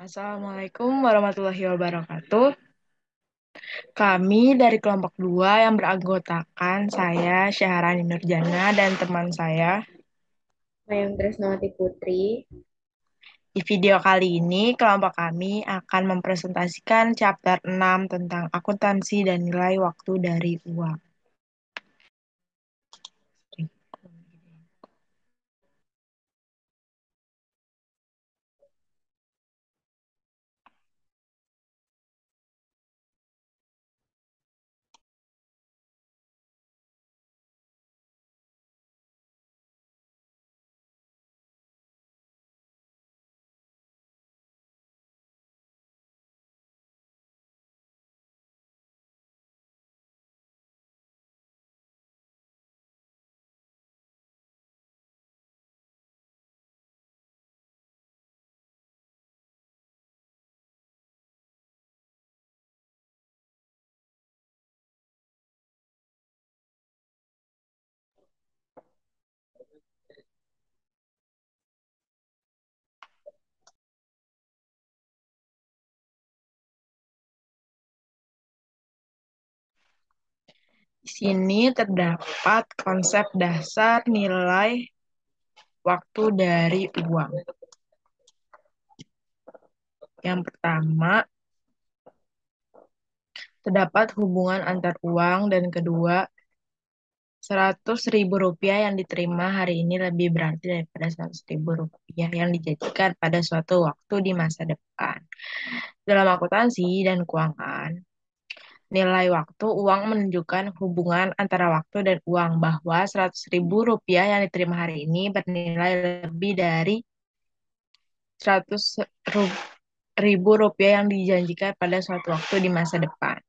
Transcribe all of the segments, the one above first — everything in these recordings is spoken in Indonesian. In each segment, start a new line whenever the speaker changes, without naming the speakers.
Assalamualaikum warahmatullahi wabarakatuh. Kami dari kelompok 2 yang beranggotakan saya, Syaharani Nurjana, dan teman saya.
Mayang Tresnawati Putri.
Di video kali ini, kelompok kami akan mempresentasikan chapter 6 tentang akuntansi dan nilai waktu dari uang. Di sini terdapat konsep dasar nilai waktu dari uang. Yang pertama, terdapat hubungan antar uang, dan kedua, 100.000 rupiah yang diterima hari ini lebih berarti daripada 100.000 rupiah yang dijanjikan pada suatu waktu di masa depan. Dalam akuntansi dan keuangan, nilai waktu uang menunjukkan hubungan antara waktu dan uang, bahwa 100.000 rupiah yang diterima hari ini bernilai lebih dari 100.000 rupiah yang dijanjikan pada suatu waktu di masa depan.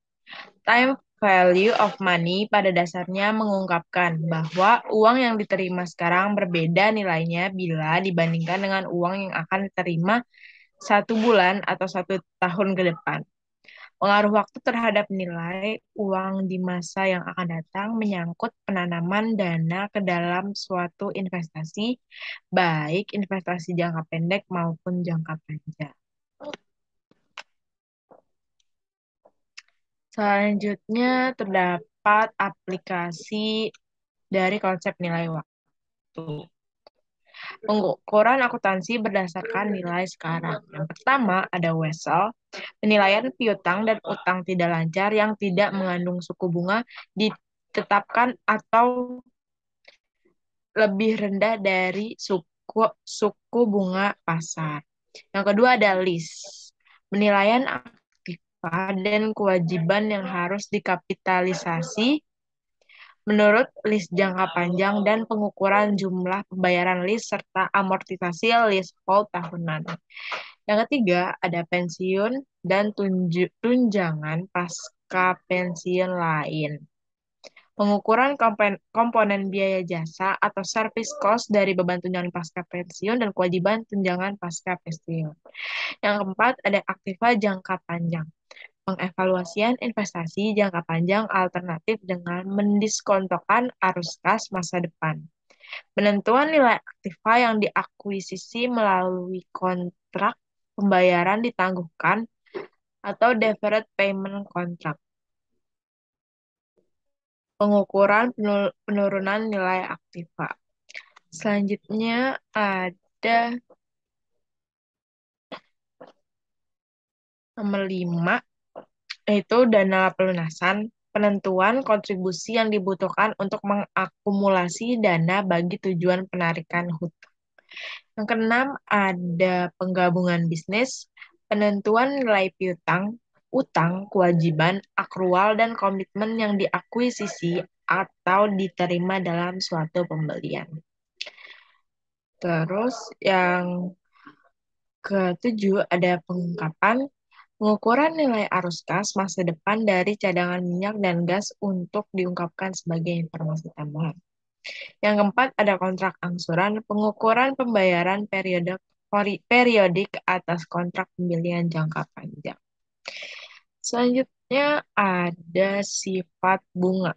Time value of money pada dasarnya mengungkapkan bahwa uang yang diterima sekarang berbeda nilainya bila dibandingkan dengan uang yang akan diterima 1 bulan atau 1 tahun ke depan. Pengaruh waktu terhadap nilai uang di masa yang akan datang menyangkut penanaman dana ke dalam suatu investasi, baik investasi jangka pendek maupun jangka panjang. Selanjutnya terdapat aplikasi dari konsep nilai waktu. Pengukuran akuntansi berdasarkan nilai sekarang. Yang pertama ada Wesel, penilaian piutang dan utang tidak lancar yang tidak mengandung suku bunga ditetapkan atau lebih rendah dari suku bunga pasar. Yang kedua ada list, penilaian aktiva dan kewajiban yang harus dikapitalisasi menurut list jangka panjang dan pengukuran jumlah pembayaran list serta amortisasi leasehold tahunan. Yang ketiga, ada pensiun dan tunjangan pasca pensiun lain. Pengukuran komponen biaya jasa atau service cost dari beban tunjangan pasca pensiun dan kewajiban tunjangan pasca pensiun. Yang keempat, ada aktiva jangka panjang. Pengevaluasian investasi jangka panjang alternatif dengan mendiskontokan arus kas masa depan. Penentuan nilai aktiva yang diakuisisi melalui kontrak pembayaran ditangguhkan atau deferred payment contract. Pengukuran penurunan nilai aktiva. Selanjutnya ada nomor 5, yaitu dana pelunasan, penentuan kontribusi yang dibutuhkan untuk mengakumulasi dana bagi tujuan penarikan hutang. Yang keenam, ada penggabungan bisnis, penentuan nilai piutang, utang, kewajiban, akrual, dan komitmen yang diakuisisi atau diterima dalam suatu pembelian. Terus yang ketujuh ada pengungkapan, pengukuran nilai arus kas masa depan dari cadangan minyak dan gas untuk diungkapkan sebagai informasi tambahan. Yang keempat ada kontrak angsuran, pengukuran pembayaran periodik atas kontrak pembelian jangka panjang. Selanjutnya ada sifat bunga.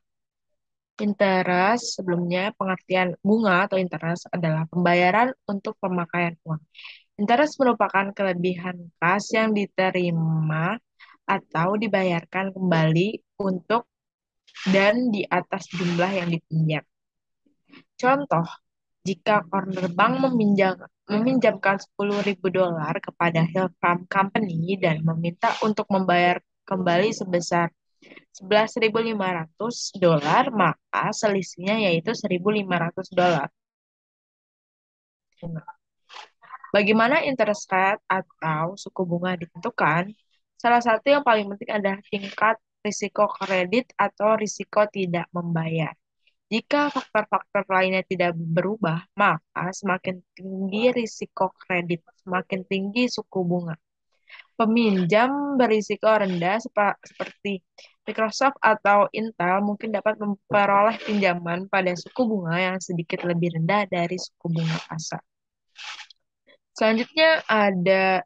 Interest, sebelumnya pengertian bunga atau interest adalah pembayaran untuk pemakaian uang. Interest merupakan kelebihan kas yang diterima atau dibayarkan kembali untuk dan di atas jumlah yang dipinjam. Contoh, jika corner bank meminjamkan $10.000 kepada Hillfarm Company dan meminta untuk membayar kembali sebesar $11.500, maka selisihnya yaitu $1.500. Bagaimana interest rate atau suku bunga ditentukan? Salah satu yang paling penting adalah tingkat risiko kredit atau risiko tidak membayar. Jika faktor-faktor lainnya tidak berubah, maka semakin tinggi risiko kredit, semakin tinggi suku bunga. Peminjam berisiko rendah seperti Microsoft atau Intel mungkin dapat memperoleh pinjaman pada suku bunga yang sedikit lebih rendah dari suku bunga pasar. Selanjutnya ada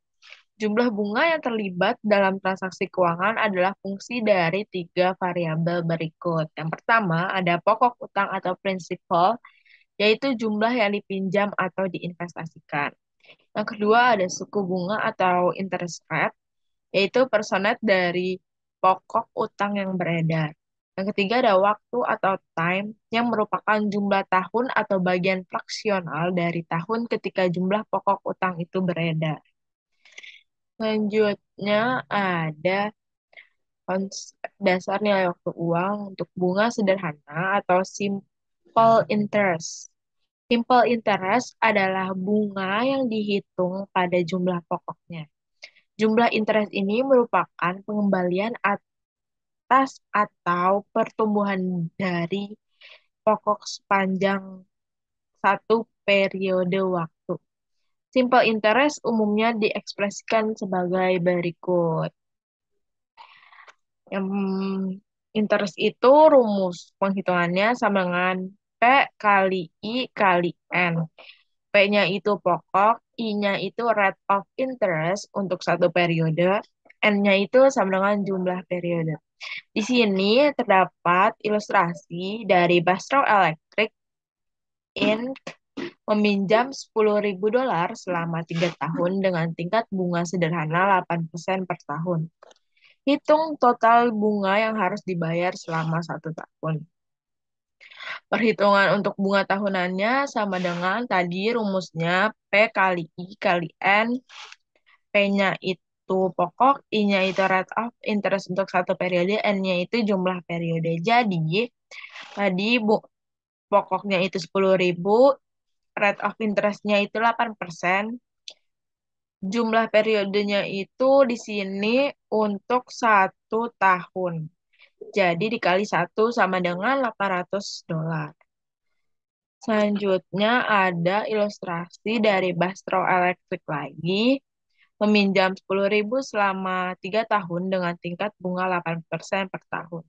jumlah bunga yang terlibat dalam transaksi keuangan adalah fungsi dari tiga variabel berikut. Yang pertama ada pokok utang atau prinsipal, yaitu jumlah yang dipinjam atau diinvestasikan. Yang kedua ada suku bunga atau interest rate, yaitu persenet dari pokok utang yang beredar. Yang ketiga ada waktu atau time yang merupakan jumlah tahun atau bagian fraksional dari tahun ketika jumlah pokok utang itu beredar. Selanjutnya ada dasar nilai waktu uang untuk bunga sederhana atau simple interest. Simple interest adalah bunga yang dihitung pada jumlah pokoknya. Jumlah interest ini merupakan pengembalian atas atau pertumbuhan dari pokok sepanjang satu periode waktu. Simple interest umumnya diekspresikan sebagai berikut. Yang interest itu rumus penghitungannya sama dengan P kali I kali N. P-nya itu pokok, I-nya itu rate of interest untuk satu periode, N-nya itu sama dengan jumlah periode. Di sini terdapat ilustrasi dari Bastro Electric Inc. meminjam $10.000 selama 3 tahun dengan tingkat bunga sederhana 8% per tahun. Hitung total bunga yang harus dibayar selama 1 tahun. Perhitungan untuk bunga tahunannya sama dengan tadi rumusnya P kali I kali N. P-nya itu pokok, I-nya itu rate of interest untuk satu periode, N-nya itu jumlah periode. Jadi, tadi pokoknya itu 10.000, rate of interest-nya itu 8%, jumlah periodenya itu di sini untuk 1 tahun. Jadi dikali 1 sama dengan $800. Selanjutnya ada ilustrasi dari Bastro Electric lagi. Meminjam 10.000 selama 3 tahun dengan tingkat bunga 8% per tahun.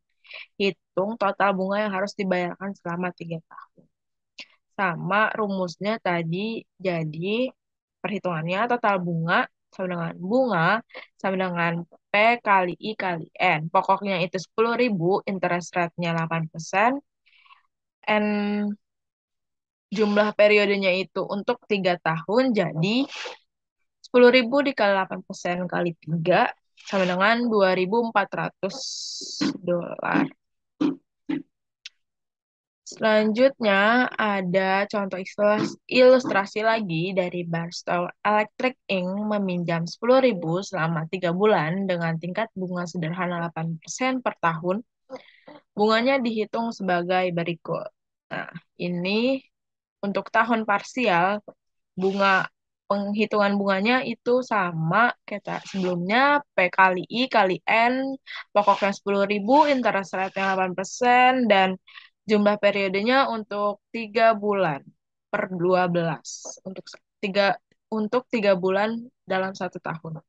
Hitung total bunga yang harus dibayarkan selama 3 tahun. Sama rumusnya tadi, jadi perhitungannya total bunga sama dengan P kali I kali N. Pokoknya itu 10.000, interest rate-nya 8%, N jumlah periodenya itu untuk 3 tahun, jadi 10.000 dikali 8% kali 3 sama dengan $2.400. Selanjutnya ada contoh ilustrasi lagi dari Barstow Electric Inc. meminjam 10.000 selama 3 bulan dengan tingkat bunga sederhana 8% per tahun. Bunganya dihitung sebagai berikut. Nah, ini untuk tahun parsial, penghitungan bunganya itu sama kayak sebelumnya, P kali I kali N, pokoknya 10.000, interest rate-nya 8%, dan jumlah periodenya untuk 3 bulan per 12. Untuk tiga bulan dalam 1 tahun.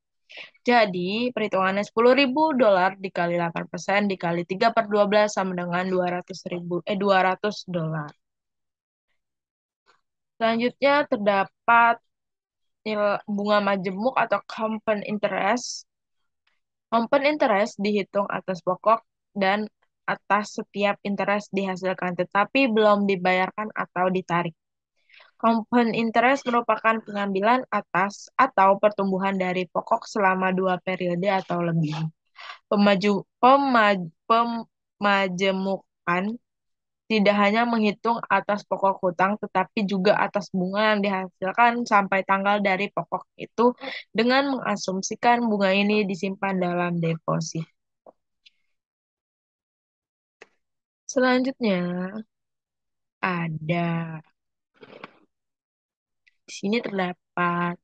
Jadi, perhitungannya $10.000 dikali 8% dikali 3 per 12 sama dengan $200. Selanjutnya terdapat bunga majemuk atau compound interest. Compound interest dihitung atas pokok dan atas setiap interest dihasilkan, tetapi belum dibayarkan atau ditarik. Compound interest merupakan pengambilan atas atau pertumbuhan dari pokok selama 2 periode atau lebih. Pemajemukan tidak hanya menghitung atas pokok hutang, tetapi juga atas bunga yang dihasilkan sampai tanggal dari pokok itu dengan mengasumsikan bunga ini disimpan dalam deposit. Selanjutnya ada di sini terdapat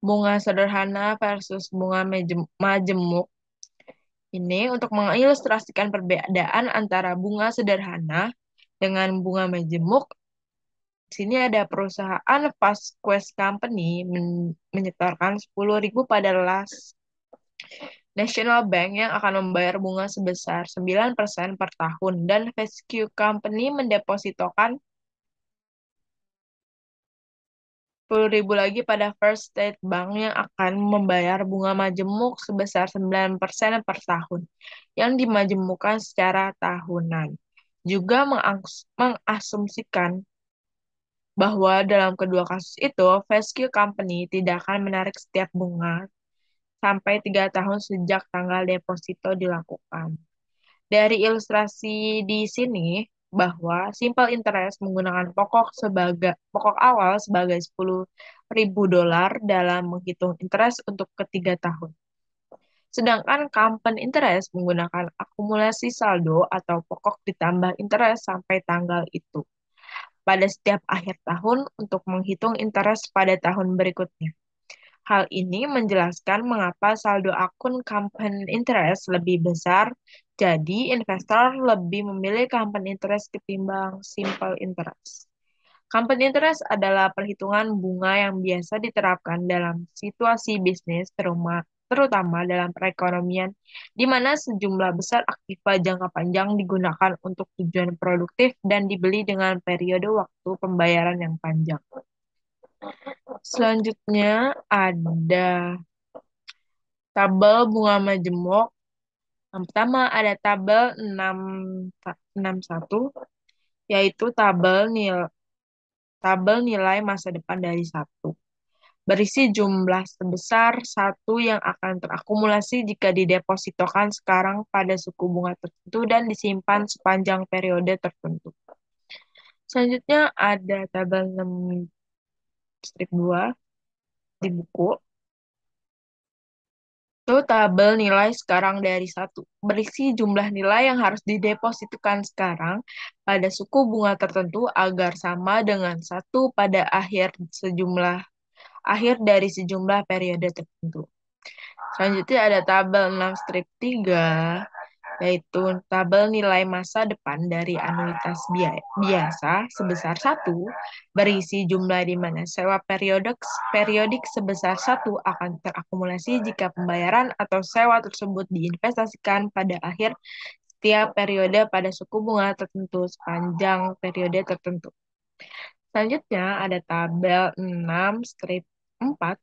bunga sederhana versus bunga majemuk. Ini untuk mengilustrasikan perbedaan antara bunga sederhana dengan bunga majemuk. Di sini ada perusahaan Vasquez Company menyetorkan 10.000 pada Las National Bank yang akan membayar bunga sebesar 9% per tahun dan Vasquez Company mendepositokan 10.000 lagi pada First State Bank yang akan membayar bunga majemuk sebesar 9% per tahun yang dimajemukkan secara tahunan. Juga mengasumsikan bahwa dalam kedua kasus itu, Vasquez Company tidak akan menarik setiap bunga sampai 3 tahun sejak tanggal deposito dilakukan. Dari ilustrasi di sini, bahwa simple interest menggunakan pokok awal sebagai 10.000 dolar dalam menghitung interest untuk ketiga tahun. Sedangkan compound interest menggunakan akumulasi saldo atau pokok ditambah interest sampai tanggal itu pada setiap akhir tahun untuk menghitung interest pada tahun berikutnya. Hal ini menjelaskan mengapa saldo akun compound interest lebih besar, jadi investor lebih memilih compound interest ketimbang simple interest. Compound interest adalah perhitungan bunga yang biasa diterapkan dalam situasi bisnis, terutama dalam perekonomian, di mana sejumlah besar aktiva jangka panjang digunakan untuk tujuan produktif dan dibeli dengan periode waktu pembayaran yang panjang. Selanjutnya ada tabel bunga majemuk. Yang pertama ada tabel 61, yaitu tabel nilai masa depan dari 1. Berisi jumlah sebesar 1 yang akan terakumulasi jika didepositokan sekarang pada suku bunga tertentu dan disimpan sepanjang periode tertentu. Selanjutnya ada tabel 6-2 di buku. Itu tabel nilai sekarang dari 1. Berisi jumlah nilai yang harus didepositkan sekarang pada suku bunga tertentu agar sama dengan 1 pada akhir dari sejumlah periode tertentu. Selanjutnya ada tabel 6-3, yaitu tabel nilai masa depan dari anuitas biasa sebesar 1, berisi jumlah di mana sewa periodik sebesar 1 akan terakumulasi jika pembayaran atau sewa tersebut diinvestasikan pada akhir setiap periode pada suku bunga tertentu sepanjang periode tertentu. Selanjutnya ada tabel 6-4,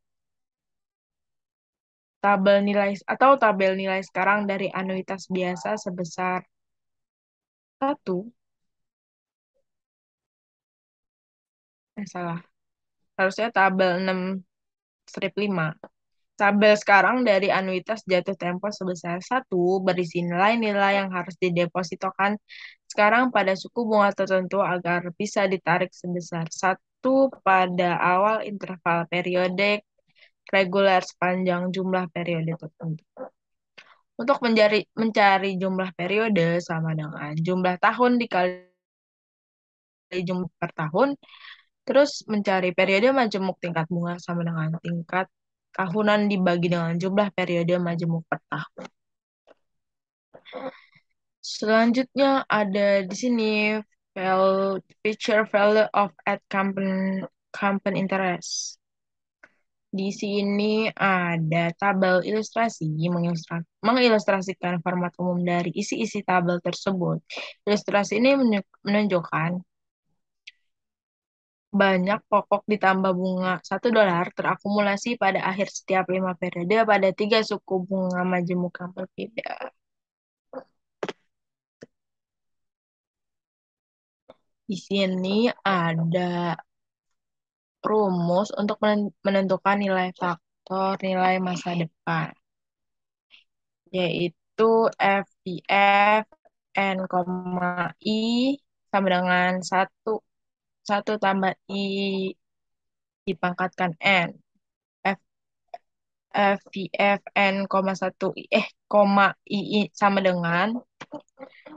tabel nilai sekarang dari anuitas biasa sebesar 1. Salah. Harusnya tabel 6-5. Tabel sekarang dari anuitas jatuh tempo sebesar 1 berisi nilai-nilai yang harus didepositokan sekarang pada suku bunga tertentu agar bisa ditarik sebesar 1 pada awal interval periode reguler sepanjang jumlah periode tertentu. Untuk mencari jumlah periode sama dengan jumlah tahun dikali jumlah per tahun, terus mencari periode majemuk tingkat bunga sama dengan tingkat tahunan dibagi dengan jumlah periode majemuk per tahun. Selanjutnya ada di sini feature value of at compound interest. Di sini ada tabel ilustrasi mengilustrasikan format umum dari isi-isi tabel tersebut. Ilustrasi ini menunjukkan banyak pokok ditambah bunga 1 dolar terakumulasi pada akhir setiap 5 periode pada 3 suku bunga majemuk yang berbeda. Di sini ada rumus untuk menentukan nilai faktor nilai masa depan, yaitu FPF N, I sama dengan satu tambah I dipangkatkan N. F, FPF N, satu I sama dengan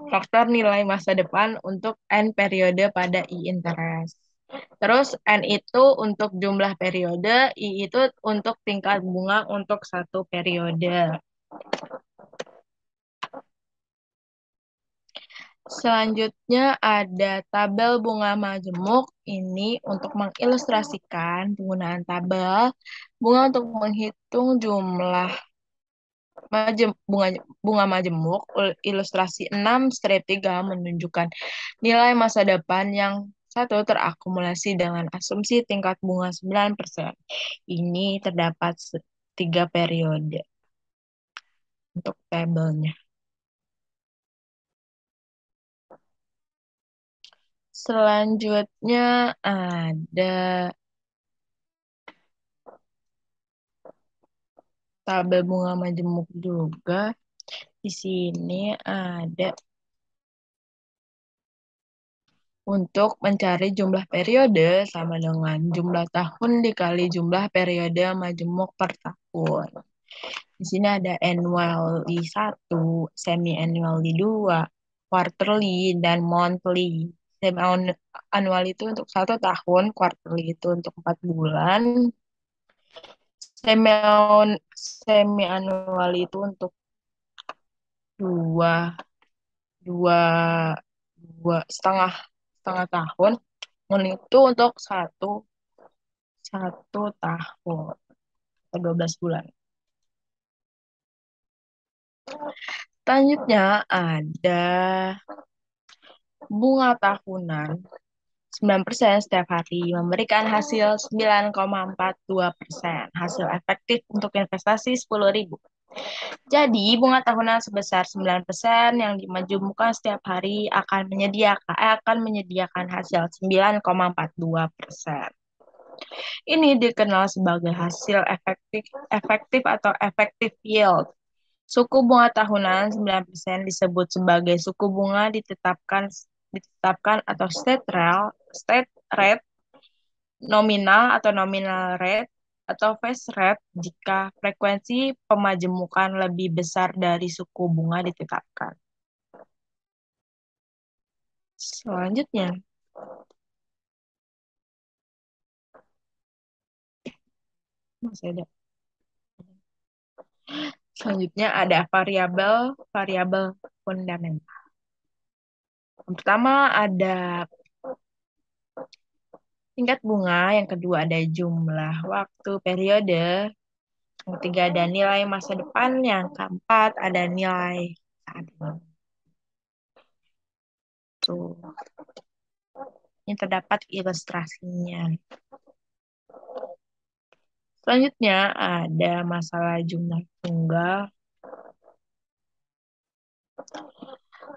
faktor nilai masa depan untuk N periode pada I interest. Terus N itu untuk jumlah periode, I itu untuk tingkat bunga untuk satu periode. Selanjutnya ada tabel bunga majemuk. Ini untuk mengilustrasikan penggunaan tabel bunga untuk menghitung jumlah bunga, bunga majemuk. Ilustrasi 6-3 menunjukkan nilai masa depan yang satu terakumulasi dengan asumsi tingkat bunga 9%. Ini terdapat 3 periode untuk tabelnya. Selanjutnya ada tabel bunga majemuk juga. Di sini ada untuk mencari jumlah periode sama dengan jumlah tahun dikali jumlah periode majemuk per tahun. Di sini ada annually 1, semi-annually 2, quarterly, dan monthly. Semi-annual itu untuk 1 tahun, quarterly itu untuk 4 bulan, semi-annual itu untuk dua, dua, dua setengah setengah tahun, dan itu untuk satu tahun atau 12 bulan. Selanjutnya ada bunga tahunan 9% setiap hari memberikan hasil 9,42%. Hasil efektif untuk investasi 10.000. Jadi, bunga tahunan sebesar 9% yang dimajemukkan setiap hari akan menyediakan hasil 9,42%. Ini dikenal sebagai hasil efektif efektif atau efektif yield. Suku bunga tahunan 9% disebut sebagai suku bunga ditetapkan atau state rate, nominal atau nominal rate, atau face rate jika frekuensi pemajemukan lebih besar dari suku bunga ditetapkan. Selanjutnya, masih ada. Selanjutnya ada variabel fundamental. Yang pertama ada tingkat bunga, yang kedua ada jumlah waktu periode, yang ketiga ada nilai masa depan, yang keempat ada nilai saat ini. Tuh. Ini terdapat ilustrasinya. Selanjutnya ada masalah jumlah tunggal.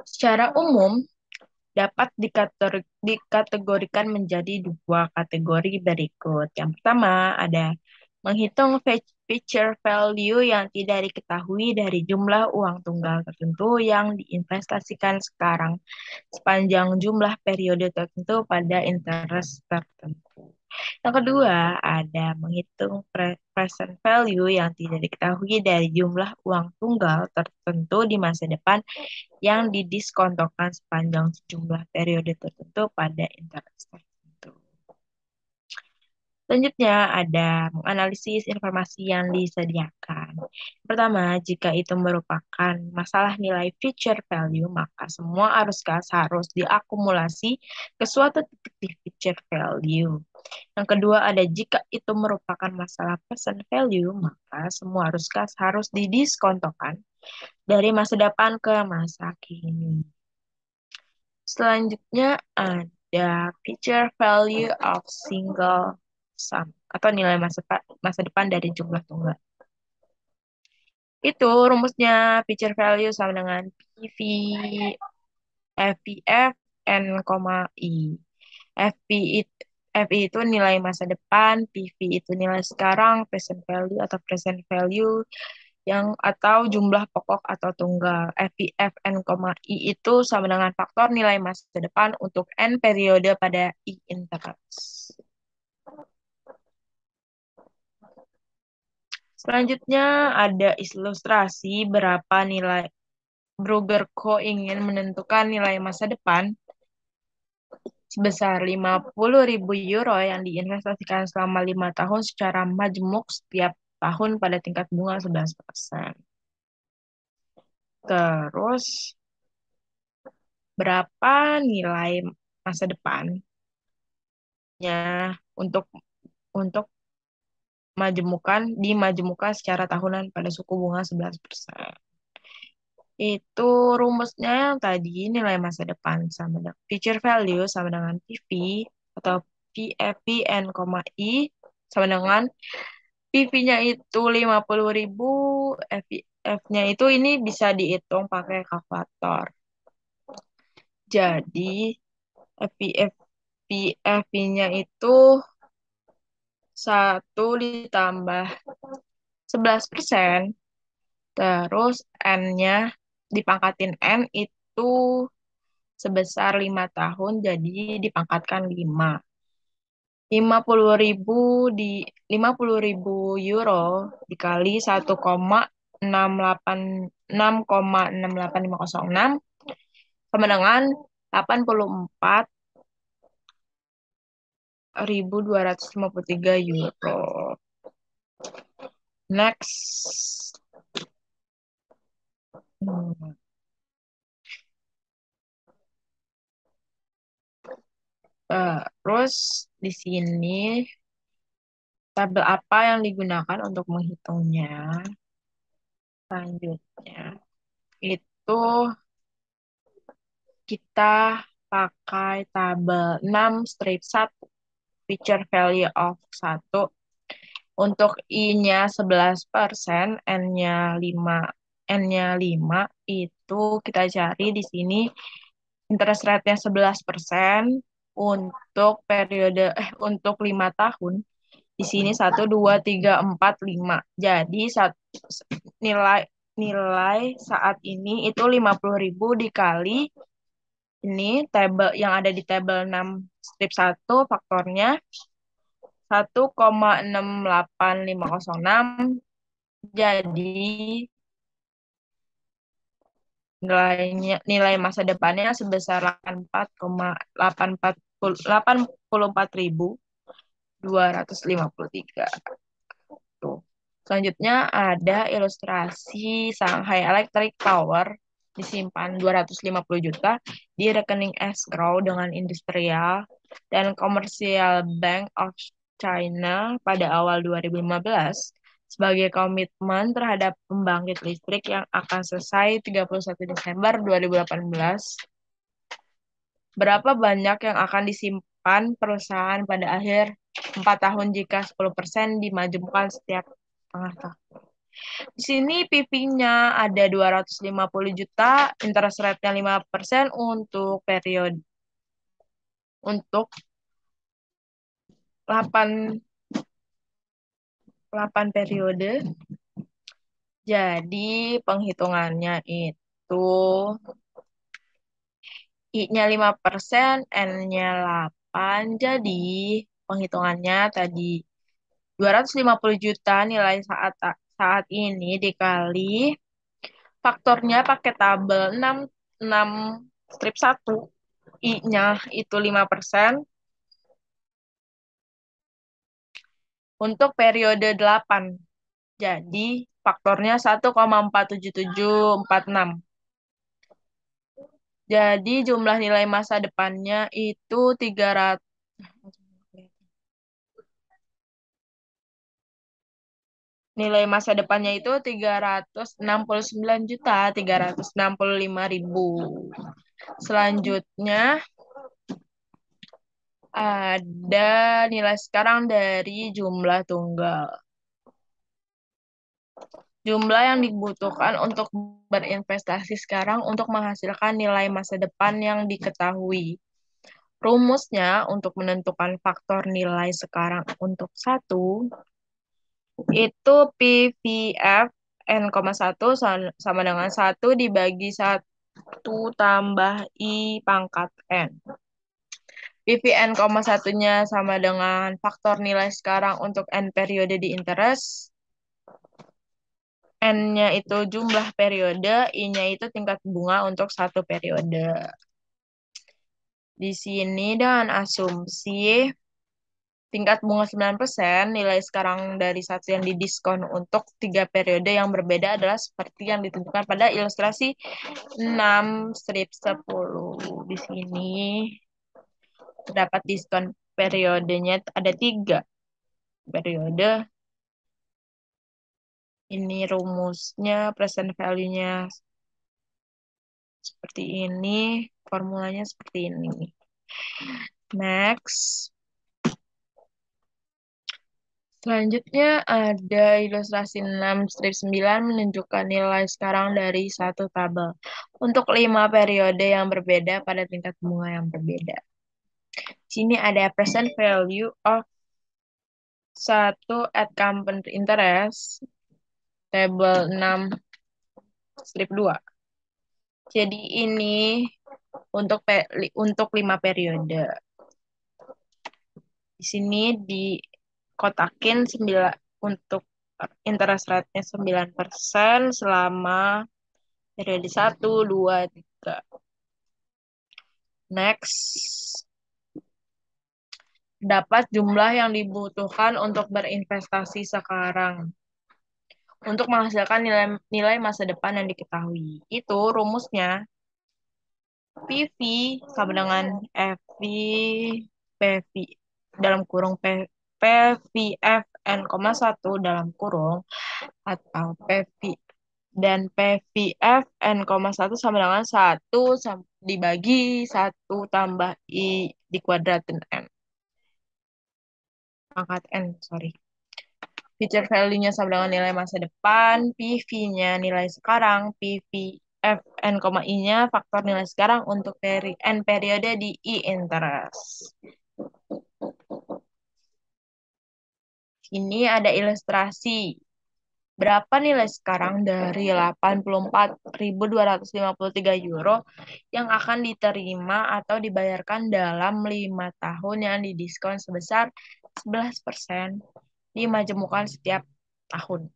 Secara umum dapat dikategorikan menjadi 2 kategori berikut. Yang pertama ada menghitung future value yang tidak diketahui dari jumlah uang tunggal tertentu yang diinvestasikan sekarang sepanjang jumlah periode tertentu pada interest tertentu. Yang kedua, ada menghitung present value yang tidak diketahui dari jumlah uang tunggal tertentu di masa depan yang didiskontokan sepanjang sejumlah periode tertentu pada interest tertentu. Selanjutnya ada menganalisis informasi yang disediakan. Pertama, jika itu merupakan masalah nilai future value, maka semua arus kas harus diakumulasi ke suatu titik di future value. Yang kedua ada jika itu merupakan masalah present value, maka semua arus kas harus didiskontokan dari masa depan ke masa kini. Selanjutnya ada future value of single sum atau nilai masa depan dari jumlah tunggal. Itu rumusnya future value sama dengan PV FPF N, I. FP itu, FI itu nilai masa depan, PV itu nilai sekarang, present value atau present value yang atau jumlah pokok atau tunggal. FI, FN, I itu sama dengan faktor nilai masa depan untuk N periode pada I intervals. Selanjutnya ada ilustrasi berapa nilai Brugger Co. ingin menentukan nilai masa depan sebesar 50.000 euro yang diinvestasikan selama 5 tahun secara majmuk setiap tahun pada tingkat bunga 11%. Terus berapa nilai masa depannya untuk untuk dimajemukkan secara tahunan pada suku bunga 11%. Itu rumusnya yang tadi nilai masa depan sama dengan future value sama dengan PV atau PFPN, I sama dengan PV-nya itu 50.000, FF-nya itu ini bisa dihitung pakai kalkulator. Jadi FPF PFP-nya itu 1 ditambah 11%, terus N-nya dipangkatin N itu sebesar 5 tahun, jadi dipangkatkan 5. 50.000 di 50.000 euro dikali 1,68506 sama dengan 84.253 euro. Next. Terus di sini tabel apa yang digunakan untuk menghitungnya? Selanjutnya itu kita pakai tabel 6 strip 1 feature value of 1 untuk I-nya 11%, N-nya 5 itu kita cari di sini interest rate-nya 11% untuk untuk 5 tahun. Di sini 1, 2, 3, 4, 5. Jadi nilai nilai saat ini itu 50.000 dikali ini tabel yang ada di tabel 6 strip 1 faktornya 1,68506. Jadi nilai masa depannya sebesar 84.253. Tuh. Selanjutnya ada ilustrasi Shanghai Electric Power disimpan 250 juta di rekening escrow dengan Industrial dan Commercial Bank of China pada awal 2015 sebagai komitmen terhadap pembangkit listrik yang akan selesai 31 Desember 2018. Berapa banyak yang akan disimpan perusahaan pada akhir 4 tahun jika 10% dimajemukkan setiap setengah tahun? Di sini PV-nya ada 250 juta, interest rate-nya 5% untuk periode untuk 8 periode. Jadi penghitungannya itu I-nya 5%, N-nya 8. Jadi penghitungannya tadi 250 juta nilai saat ini dikali faktornya pakai tabel 6 strip 1. I-nya itu 5%. Untuk periode 8. Jadi faktornya 1,47746. Jadi jumlah nilai masa depannya itu 300. Nilai masa depannya itu 369.365.000. Selanjutnya ada nilai sekarang dari jumlah tunggal. Jumlah yang dibutuhkan untuk berinvestasi sekarang untuk menghasilkan nilai masa depan yang diketahui. Rumusnya untuk menentukan faktor nilai sekarang untuk satu itu PVF N,1 sama dengan satu dibagi satu tambah I pangkat N. PVN, satunya sama dengan faktor nilai sekarang untuk N periode di interest. N-nya itu jumlah periode, I-nya itu tingkat bunga untuk satu periode. Di sini dengan asumsi tingkat bunga 9%, nilai sekarang dari satu yang didiskon untuk tiga periode yang berbeda adalah seperti yang ditentukan pada ilustrasi 6 strip 10. Di sini terdapat diskon periodenya ada tiga periode. Ini rumusnya, present value-nya seperti ini, formulanya seperti ini. Next. Selanjutnya ada ilustrasi 6 strip 9 menunjukkan nilai sekarang dari satu tabel untuk 5 periode yang berbeda pada tingkat bunga yang berbeda. Sini ada present value of satu at compound interest, tabel 6 strip 2. Jadi ini untuk 5 periode. Di sini dikotakin 9 untuk interest rate-nya 9% selama periode 1, 2, 3. Next. Dapat jumlah yang dibutuhkan untuk berinvestasi sekarang untuk menghasilkan nilai masa depan yang diketahui. Itu rumusnya PV sama dengan FV PV dalam kurung PVF N,1 dalam kurung atau PV dan PVF N,1 sama dengan 1 dibagi 1 tambah I dikuadratin N. Pangkat N, sorry. Future value-nya sama dengan nilai masa depan, PV-nya nilai sekarang, PV F N, I-nya faktor nilai sekarang untuk N periode di I interest. Ini ada ilustrasi. Berapa nilai sekarang dari 84.253 euro yang akan diterima atau dibayarkan dalam 5 tahun yang didiskon sebesar 11% dimajemukan setiap tahun.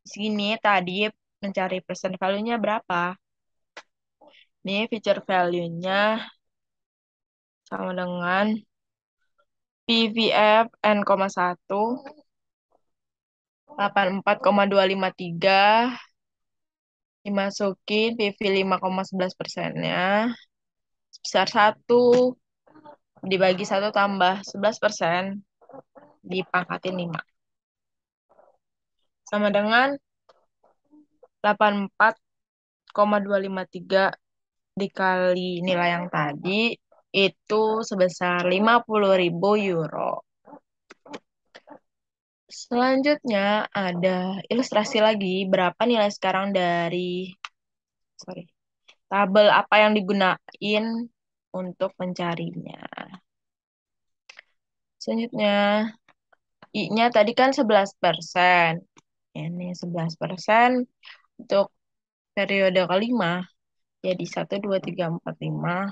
Di sini tadi mencari present value-nya berapa? Ini future value-nya sama dengan PVF N,1 84,253 dimasukin PV 5,11%-nya sebesar 1 dibagi 1 tambah 11% dipangkatin 5 sama dengan 84,253 dikali nilai yang tadi itu sebesar 50.000 euro. Selanjutnya ada ilustrasi lagi berapa nilai sekarang dari tabel apa yang digunain untuk mencarinya. Selanjutnya I-nya tadi kan 11%. Ini 11% untuk periode kelima. Jadi 1, 2, 3, 4, 5.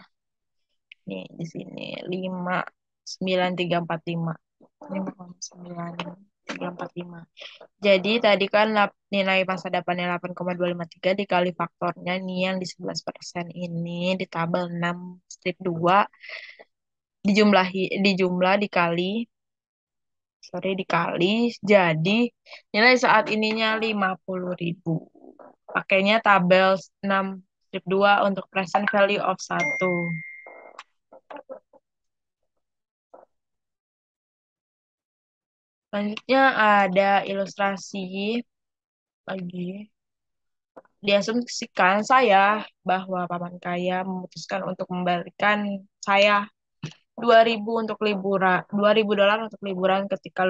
Nih di sini 5, 9, 3, 4, 5. 5,9, 3, 4, 5. Jadi tadi kan nilai masa depannya 8,253 dikali faktornya nih yang di 11% ini di tabel 6 strip 2 dijumlah dikali jadi nilai saat ininya 50.000. Pakainya tabel 6 strip 2 untuk present value of 1. Selanjutnya ada ilustrasi lagi. Diasumsikan saya bahwa paman kaya memutuskan untuk memberikan saya 2.000 untuk liburan, 2.000 dolar untuk liburan ketika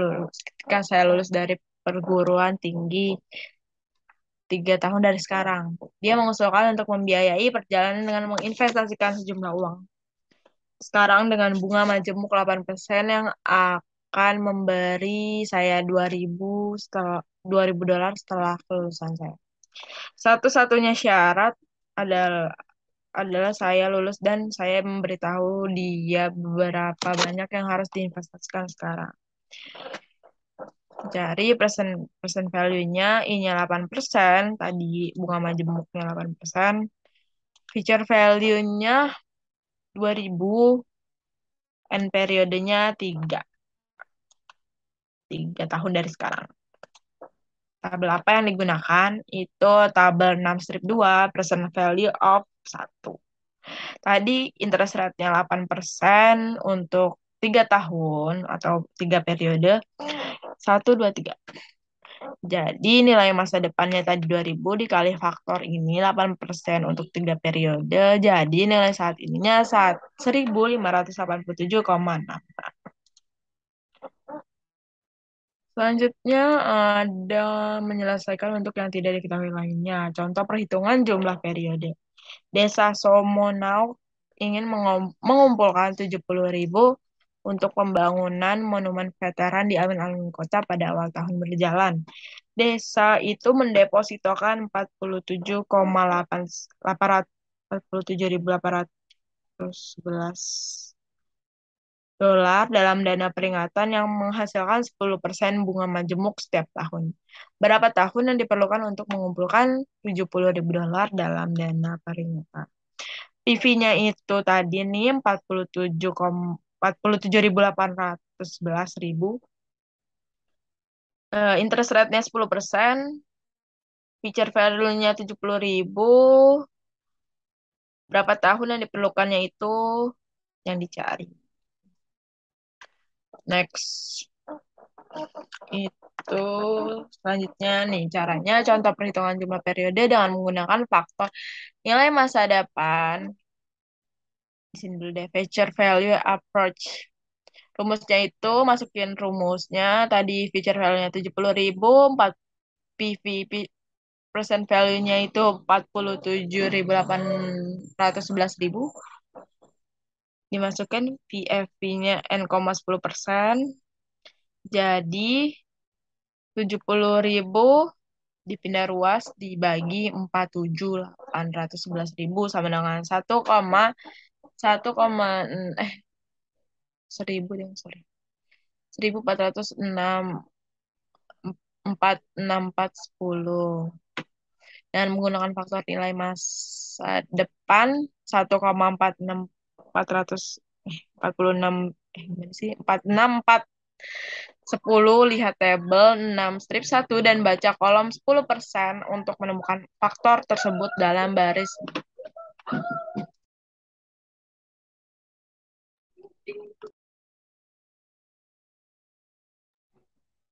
saya lulus dari perguruan tinggi 3 tahun dari sekarang. Dia mengusulkan untuk membiayai perjalanan dengan menginvestasikan sejumlah uang. sekarang dengan bunga majemuk 8% yang akan memberi saya 2.000 dolar setelah kelulusan saya. Satu-satunya syarat adalah saya lulus dan saya memberitahu dia beberapa banyak yang harus diinvestasikan sekarang. Cari present value-nya, I-nya 8%, tadi bunga majemuknya 8%, future value-nya 2.000, and periodenya 3 tahun dari sekarang. Tabel apa yang digunakan? Itu tabel 6 strip 2, present value of 1. Tadi interest rate-nya 8% untuk 3 tahun atau 3 periode. 1, 2, 3. Jadi nilai masa depannya tadi 2.000 dikali faktor ini 8% untuk 3 periode. Jadi nilai saat ininya 1.587,6. Selanjutnya ada menyelesaikan untuk yang tidak diketahui lainnya. Contoh perhitungan jumlah periode. Desa Somonau ingin mengumpulkan 70.000 untuk pembangunan monumen veteran di alun-alun kota pada awal tahun berjalan. Desa itu mendepositokan 47.811 dolar dalam dana peringatan yang menghasilkan 10% bunga majemuk setiap tahun. Berapa tahun yang diperlukan untuk mengumpulkan 70.000 dolar dalam dana peringatan? PV-nya itu tadi nih 47.811.000. Interest rate-nya 10%, feature value-nya 70.000. Berapa tahun yang diperlukannya itu yang dicari. Next. Itu selanjutnya nih caranya contoh perhitungan jumlah periode dengan menggunakan faktor nilai masa depan. Di sini dulu deh, feature value approach. Rumusnya itu masukin rumusnya tadi feature value-nya 70.000, 4 PV present value-nya itu 47.811.000. Dimasukkan VFV-nya N,10%. Jadi 70.000 dipindah ruas dibagi 47.811.000 sama dengan 1000 deh, sorry. 1.406.46410 dan menggunakan faktor nilai masa depan 1,46446 gimana sih 46410. Lihat tabel 6 strip 1 dan baca kolom 10% untuk menemukan faktor tersebut dalam baris.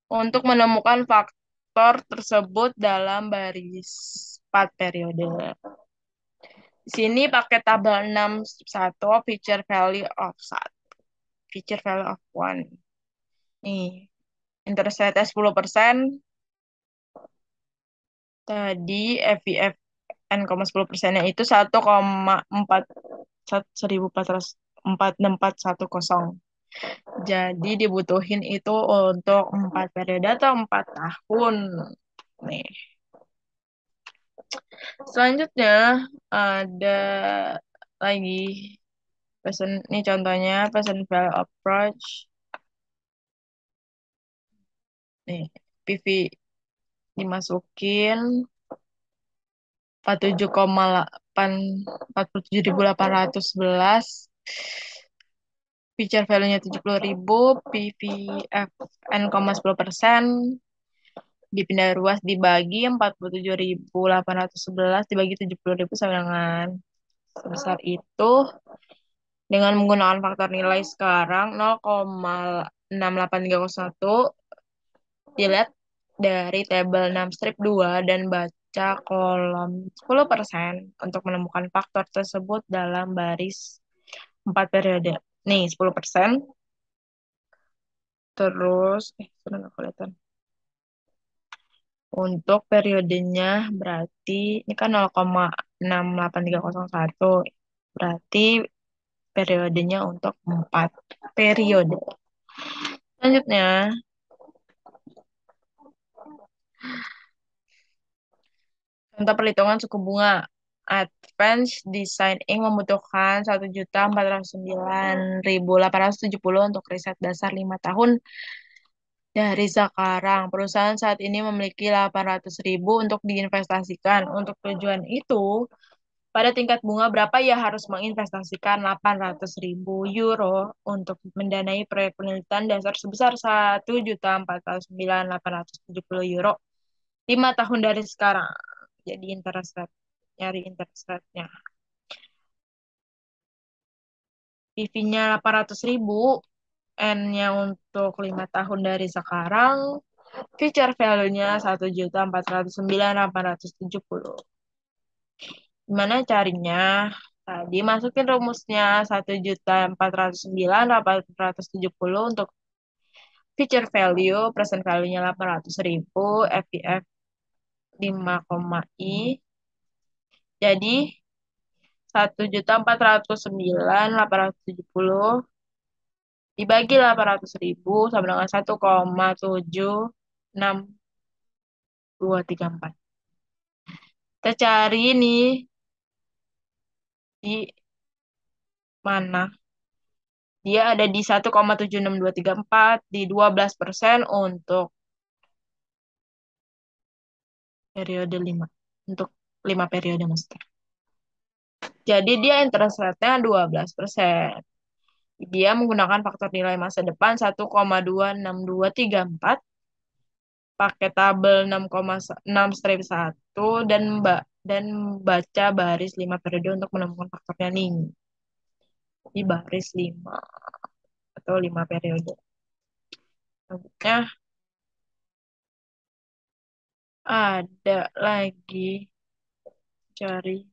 Untuk menemukan faktor tersebut dalam baris 4 periode. Di sini pakai tabel 6 1 feature value of 1. Feature value of 1. Nih, interest rate 10%. Tadi FVF N,10%-nya itu 1,46410. Jadi dibutuhin itu untuk 4 periode atau 4 tahun. Nih. Selanjutnya ada lagi ini contohnya present value approach. Nih, PV dimasukin 47.811, feature value-nya 70.000, PVF N,10%, dipindah ruas dibagi 47.811 dibagi 70.000 sama dengan sebesar itu. Dengan menggunakan faktor nilai sekarang 0,68301, dilihat dari tabel 6 strip 2 dan baca kolom 10% untuk menemukan faktor tersebut dalam baris 4 periode. Nih, 10%. Terus, sudah nggak kelihatan. Untuk periodenya berarti, ini kan 0,68301. Berarti periodenya untuk 4 periode. Selanjutnya, contoh perhitungan suku bunga. Advance Design Inc. membutuhkan 1.409.870 untuk riset dasar 5 tahun dari sekarang. Perusahaan saat ini memiliki 800.000 untuk diinvestasikan. Untuk tujuan itu, pada tingkat bunga berapa ia harus menginvestasikan 800.000 euro untuk mendanai proyek penelitian dasar sebesar 1.409.870 euro 5 tahun dari sekarang. Jadi interest rate, nyari interest rate-nya. PV-nya 800.000, N-nya untuk 5 tahun dari sekarang, future value-nya 1.409.870. Gimana carinya? Tadi masukin rumusnya 1.409.870 untuk future value, present value-nya 800.000, FVF 5, jadi 1.409.870 dibagi 800.000 sama dengan 1,76234. Kita cari nih di mana. Dia ada di 1,76234 di 12% untuk periode 5. Untuk 5 periode maksudnya. Jadi dia interest rate-nya 12%. Dia menggunakan faktor nilai masa depan 1,26234 pakai tabel 6,6 strip 1 dan baca baris 5 periode untuk menemukan faktornya nih. Di baris 5 atau 5 periode. Selanjutnya ada lagi cari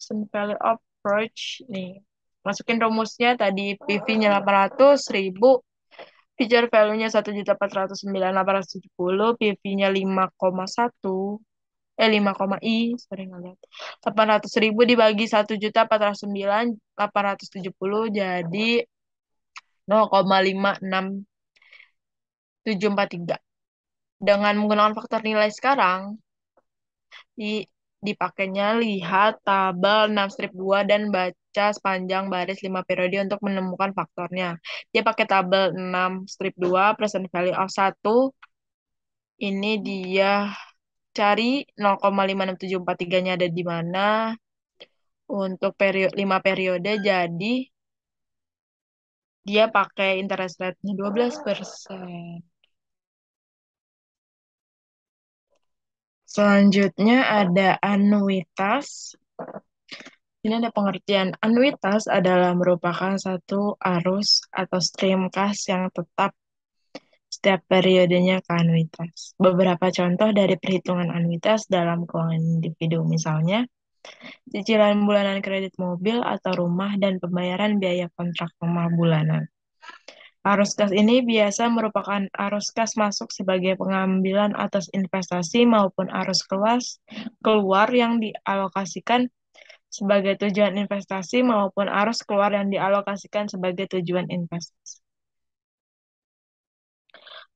Sun Value Approach nih. Masukin rumusnya tadi PV-nya 800.000, feature value-nya 1.409.870, PV-nya 5,1, 5, I, sorry nggak lihat. 800.000 dibagi 1.409.870 jadi 0,56743. Dengan menggunakan faktor nilai sekarang, dipakainya lihat tabel 6 strip 2 dan baca sepanjang baris 5 periode untuk menemukan faktornya. Dia pakai tabel 6 strip 2, present value of 1. Ini dia cari 0,56743-nya ada di mana. Untuk 5 periode, jadi dia pakai interest rate-nya 12%. Selanjutnya ada anuitas. Ini ada pengertian. Anuitas adalah merupakan satu arus atau stream kas yang tetap setiap periodenya ke anuitas. Beberapa contoh dari perhitungan anuitas dalam keuangan individu, misalnya cicilan bulanan kredit mobil atau rumah dan pembayaran biaya kontrak rumah bulanan. Arus kas ini biasa merupakan arus kas masuk sebagai pengambilan atas investasi maupun arus keluar yang dialokasikan sebagai tujuan investasi maupun arus keluar yang dialokasikan sebagai tujuan investasi.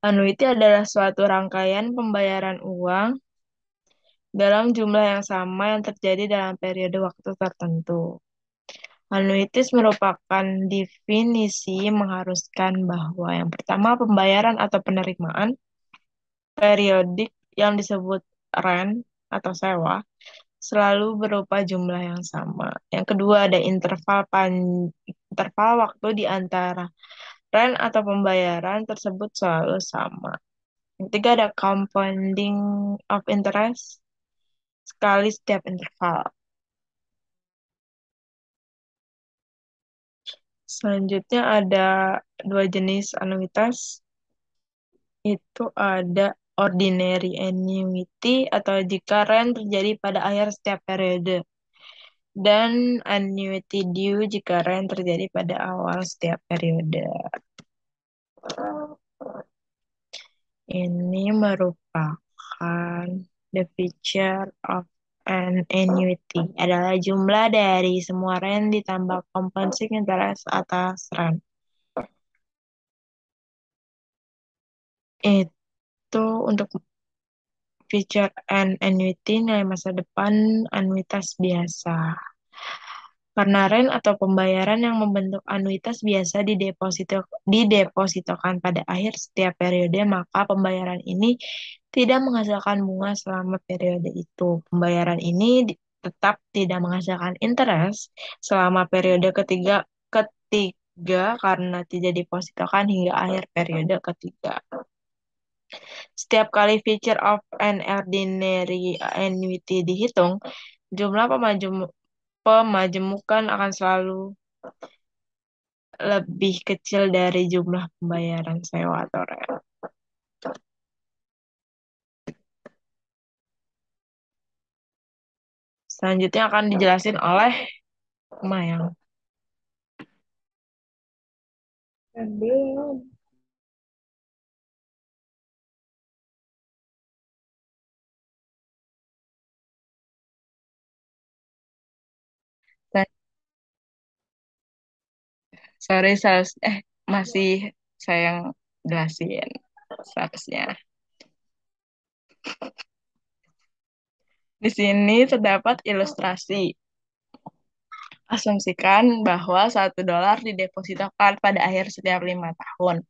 Annuity adalah suatu rangkaian pembayaran uang dalam jumlah yang sama yang terjadi dalam periode waktu tertentu. Annuities merupakan definisi mengharuskan bahwa yang pertama pembayaran atau penerimaan periodik yang disebut rent atau sewa selalu berupa jumlah yang sama. Yang kedua ada interval waktu di antara rent atau pembayaran tersebut selalu sama. Yang ketiga ada compounding of interest sekali setiap interval. Selanjutnya ada dua jenis anuitas. Itu ada ordinary annuity atau jika rent terjadi pada akhir setiap periode. Dan annuity due jika rent terjadi pada awal setiap periode. Ini merupakan the feature of and annuity adalah jumlah dari semua rent ditambah compounding interest atas rent. Itu untuk feature and annuity nilai masa depan anuitas biasa. Karena rent atau pembayaran yang membentuk anuitas biasa didepositokan pada akhir setiap periode, maka pembayaran ini tidak menghasilkan bunga selama periode itu. Pembayaran ini tetap tidak menghasilkan interest selama periode ketiga karena tidak didepositokan hingga akhir periode ketiga. Setiap kali feature of an ordinary annuity dihitung, jumlah pemajemukan akan selalu lebih kecil dari jumlah pembayaran sewa atau rent. Selanjutnya akan dijelasin oleh Mayang.
Belum.
Dan, sorry, masih saya yang jelasin seharusnya. Di sini terdapat ilustrasi. Asumsikan bahwa $1 didepositokan pada akhir setiap 5 tahun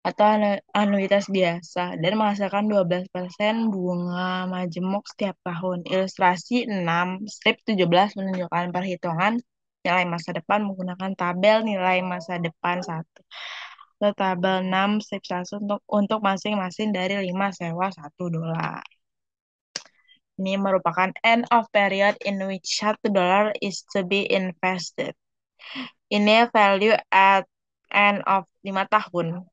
atau anuitas biasa dan menghasilkan 12% bunga majemuk setiap tahun. Ilustrasi 6, strip 17 menunjukkan perhitungan nilai masa depan menggunakan tabel nilai masa depan 1. Tabel 6, strip 1 untuk masing-masing dari 5 sewa $1. Ini merupakan end of period in which $1 is to be invested. Ini value at end of 5 tahun.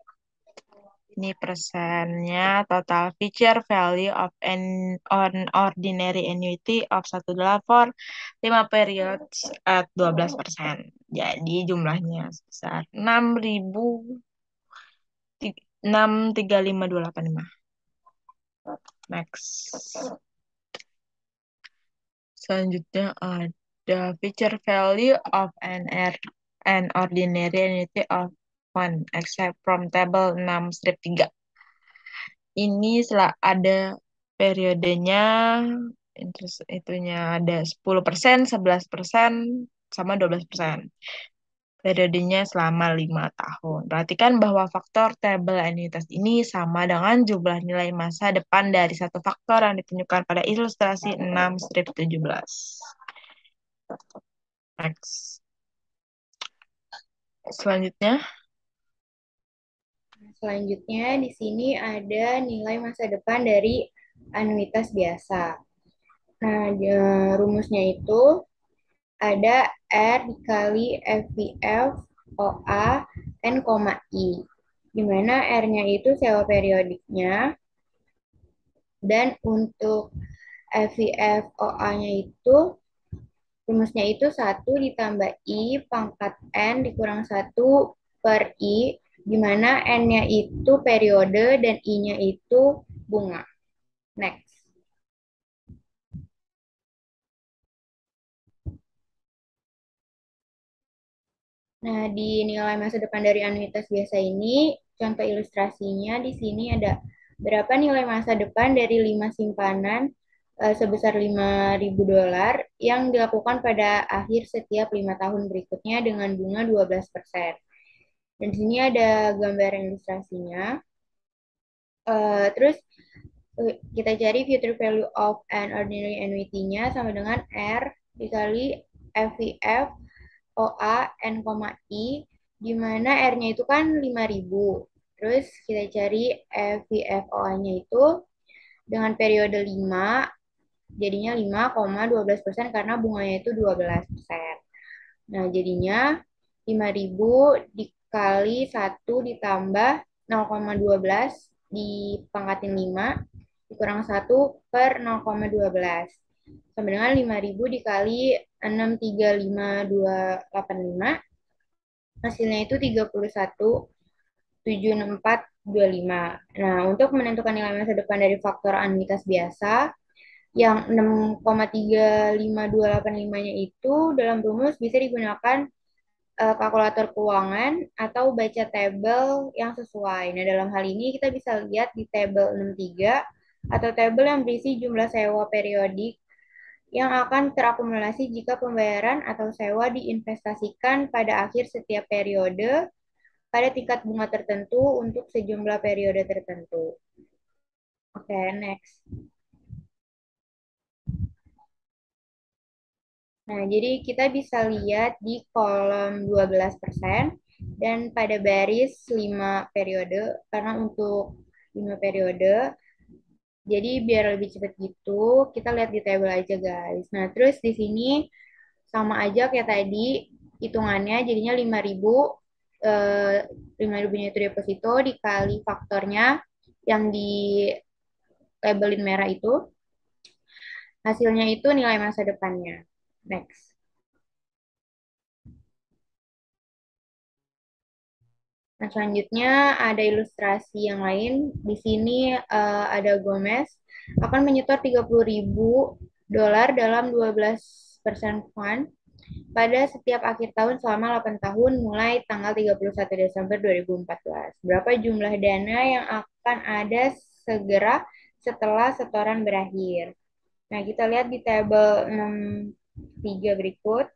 Ini persennya total feature value of an ordinary annuity of $1 for 5 periods at 12%. Jadi jumlahnya sebesar 6.635.285. Next. Selanjutnya ada feature value of an ordinary annuity of 1 except from table 6 strip 3. Ini ada periodenya, interest itunya ada 10%, 11%, sama 12%. Periodenya selama 5 tahun. Perhatikan bahwa faktor tabel anuitas ini sama dengan jumlah nilai masa depan dari satu faktor yang ditunjukkan pada ilustrasi 6 strip 17. Next. Selanjutnya
Selanjutnya di sini ada nilai masa depan dari anuitas biasa. Nah, rumusnya itu ada R dikali FVF OA N, I. Di mana R-nya itu sewa periodiknya dan untuk FVF OA-nya itu rumusnya itu 1 ditambah I pangkat N dikurang 1 per I, di mana N-nya itu periode dan I-nya itu bunga. Next. Nah, di nilai masa depan dari anuitas biasa ini, contoh ilustrasinya di sini ada berapa nilai masa depan dari 5 simpanan sebesar $5.000 yang dilakukan pada akhir setiap 5 tahun berikutnya dengan bunga 12%. Dan di sini ada gambaran ilustrasinya. Terus kita cari future value of an ordinary annuity-nya sama dengan R dikali FVF OA N, I, di mana R-nya itu kan 5.000. Terus kita cari FVFOA-nya itu dengan periode 5, jadinya 5,12% karena bunganya itu 12%. Nah, jadinya 5.000 dikali 1 ditambah 0,12 dipangkatin 5 dikurang 1 per 0,12 sama dengan 5.000 dikali 635.285 hasilnya itu 31.76425. Nah, untuk menentukan nilai masa depan dari faktor anuitas biasa, Yang 6,35285-nya itu dalam rumus bisa digunakan kalkulator keuangan atau baca tabel yang sesuai. Nah, dalam hal ini kita bisa lihat di tabel 63 atau tabel yang berisi jumlah sewa periodik yang akan terakumulasi jika pembayaran atau sewa diinvestasikan pada akhir setiap periode pada tingkat bunga tertentu untuk sejumlah periode tertentu. Oke, next. Nah, jadi kita bisa lihat di kolom 12% dan pada baris 5 periode, karena untuk 5 periode, jadi biar lebih cepat gitu, kita lihat di tabel aja guys. Nah, terus di sini sama aja kayak tadi, hitungannya jadinya 5.000, eh, 5.000-nya itu deposito dikali faktornya yang di labelin merah itu, hasilnya itu nilai masa depannya. Next. Nah, selanjutnya ada ilustrasi yang lain. Di sini ada Gomez akan menyetor 30.000 dolar dalam 12% fund pada setiap akhir tahun selama 8 tahun mulai tanggal 31 Desember 2014. Berapa jumlah dana yang akan ada segera setelah setoran berakhir? Nah, kita lihat di tabel 63 berikut.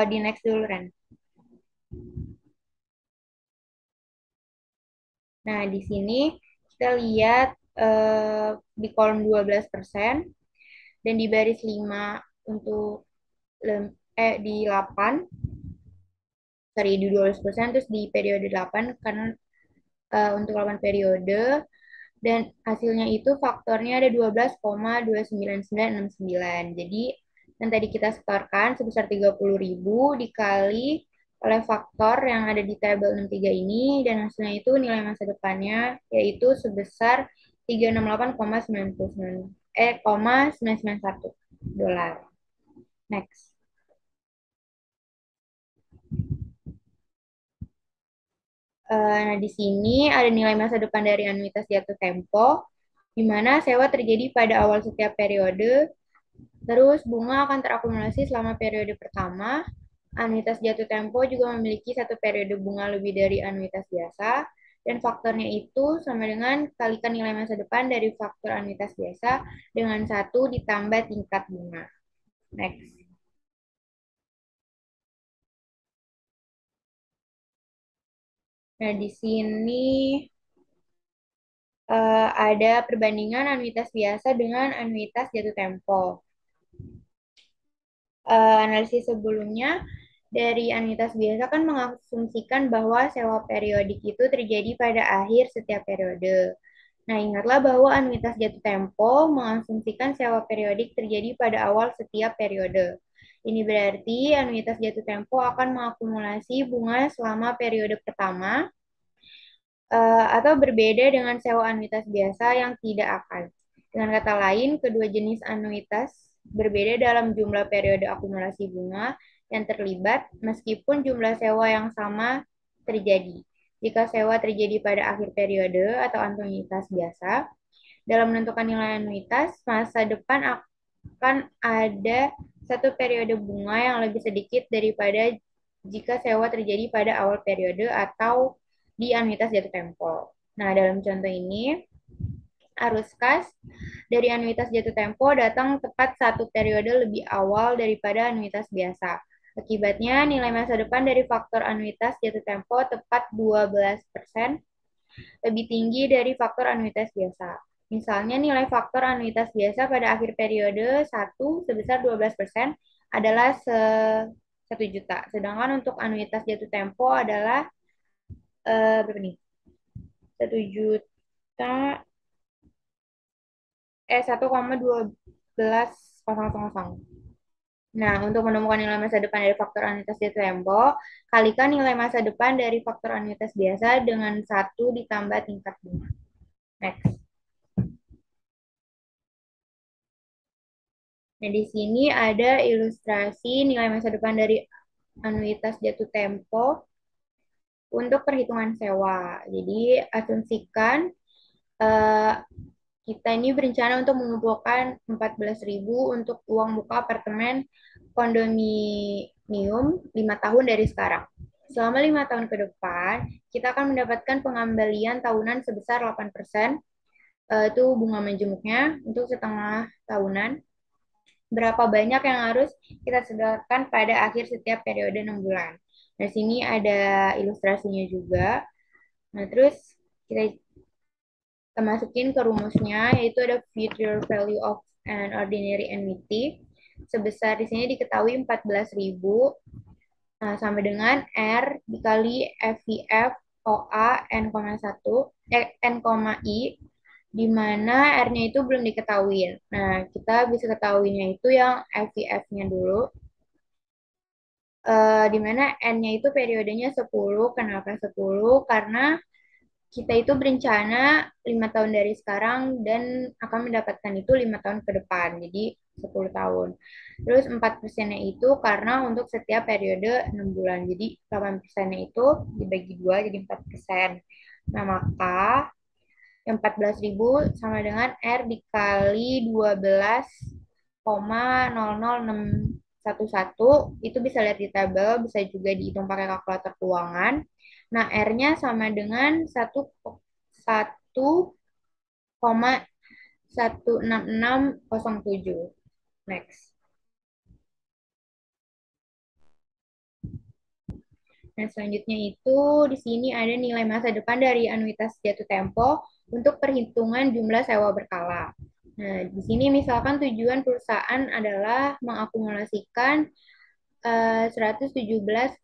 Di next dulu, Ren. Nah, di sini kita lihat di kolom 12% dan di baris 5 untuk di 8, sorry di 12% terus di periode 8 karena untuk 8 periode dan hasilnya itu faktornya ada 12,29969. Jadi yang tadi kita setorkan sebesar 30.000 dikali oleh faktor yang ada di tabel 63 ini dan hasilnya itu nilai masa depannya yaitu sebesar 368,99 991 dolar. Next. Nah, di sini ada nilai masa depan dari anuitas jatuh tempo, di mana sewa terjadi pada awal setiap periode. Terus bunga akan terakumulasi selama periode pertama. Anuitas jatuh tempo juga memiliki satu periode bunga lebih dari anuitas biasa. Dan faktornya itu sama dengan kalikan nilai masa depan dari faktor anuitas biasa dengan satu ditambah tingkat bunga. Next. Nah, di sini ada perbandingan anuitas biasa dengan anuitas jatuh tempo. Analisis sebelumnya dari anuitas biasa kan mengasumsikan bahwa sewa periodik itu terjadi pada akhir setiap periode. Nah, ingatlah bahwa anuitas jatuh tempo mengasumsikan sewa periodik terjadi pada awal setiap periode. Ini berarti anuitas jatuh tempo akan mengakumulasi bunga selama periode pertama atau berbeda dengan sewa anuitas biasa yang tidak akan. Dengan kata lain, kedua jenis anuitas berbeda dalam jumlah periode akumulasi bunga yang terlibat meskipun jumlah sewa yang sama terjadi. Jika sewa terjadi pada akhir periode atau anuitas biasa, dalam menentukan nilai anuitas, masa depan akan ada satu periode bunga yang lebih sedikit daripada jika sewa terjadi pada awal periode atau di anuitas jatuh tempo. Nah, dalam contoh ini, arus kas dari anuitas jatuh tempo datang tepat satu periode lebih awal daripada anuitas biasa. Akibatnya, nilai masa depan dari faktor anuitas jatuh tempo tepat 12% lebih tinggi dari faktor anuitas biasa. Misalnya nilai faktor anuitas biasa pada akhir periode 1 sebesar 12% adalah 1 juta. Sedangkan untuk anuitas jatuh tempo adalah berapa nih? 1 juta 1,1200. Nah, untuk menemukan nilai masa depan dari faktor anuitas jatuh tempo, kalikan nilai masa depan dari faktor anuitas biasa dengan 1 ditambah tingkat bunga. Next. Nah, di sini ada ilustrasi nilai masa depan dari anuitas jatuh tempo untuk perhitungan sewa. Jadi, asumsikan eh, kita ini berencana untuk mengumpulkan 14.000 untuk uang muka apartemen kondominium 5 tahun dari sekarang. Selama 5 tahun ke depan, kita akan mendapatkan pengembalian tahunan sebesar 8%, itu bunga majemuknya untuk setengah tahunan. Berapa banyak yang harus kita setorkan pada akhir setiap periode 6 bulan. Nah, sini ada ilustrasinya juga. Nah, terus kita masukin ke rumusnya, yaitu ada future value of an ordinary annuity sebesar di sini diketahui 14.000, nah, sama dengan R dikali FVF OA N,I, di mana R-nya itu belum diketahui. Nah, kita bisa ketahuinya itu yang FVF-nya dulu, di mana N-nya itu periodenya 10. Kenapa 10? Karena kita itu berencana 5 tahun dari sekarang dan akan mendapatkan itu 5 tahun ke depan, jadi 10 tahun. Terus 4%-nya itu karena untuk setiap periode 6 bulan, jadi 8%-nya itu dibagi 2 jadi 4%. Nah, maka yang 14.000 sama dengan R dikali 12,00611, itu bisa lihat di tabel, bisa juga dihitung pakai kalkulator keuangan. Nah, R-nya sama dengan 1,16607. Next. Nah, selanjutnya itu di sini ada nilai masa depan dari anuitas jatuh tempo untuk perhitungan jumlah sewa berkala. Nah, di sini misalkan tujuan perusahaan adalah mengakumulasikan 117,332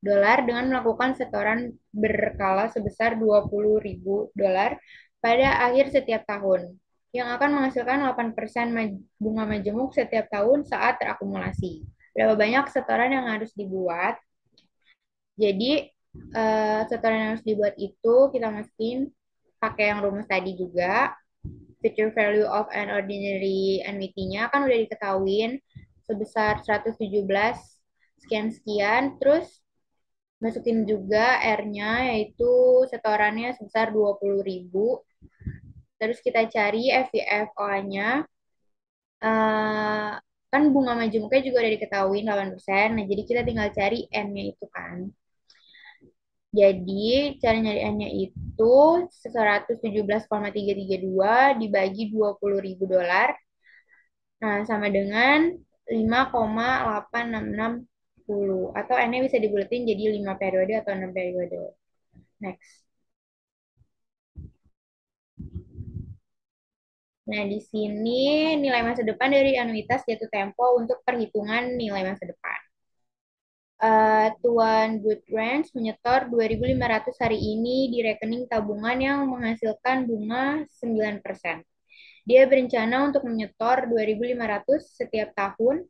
dolar dengan melakukan setoran berkala sebesar 20.000 dolar pada akhir setiap tahun, yang akan menghasilkan 8% bunga majemuk setiap tahun saat terakumulasi. Berapa banyak setoran yang harus dibuat? Jadi, setoran yang harus dibuat itu kita masukin pakai yang rumus tadi juga. Future value of an ordinary annuity-nya kan udah diketahuin sebesar 117 sekian-sekian. Terus masukin juga R-nya, yaitu setorannya sebesar 20.000. Terus kita cari FVFO-nya. Kan bunga majemuknya juga udah diketahui 8%. Nah, jadi kita tinggal cari N-nya itu kan. Jadi, cara nyari N-nya itu 117,332 dibagi 20.000 dolar. Nah, sama dengan 5,8660. Atau N-nya bisa dibuletin jadi 5 periode atau 6 periode. Next. Nah, di sini nilai masa depan dari anuitas jatuh tempo untuk perhitungan nilai masa depan. Tuan Goodrange menyetor 2.500 hari ini di rekening tabungan yang menghasilkan bunga 9%. Dia berencana untuk menyetor 2.500 setiap tahun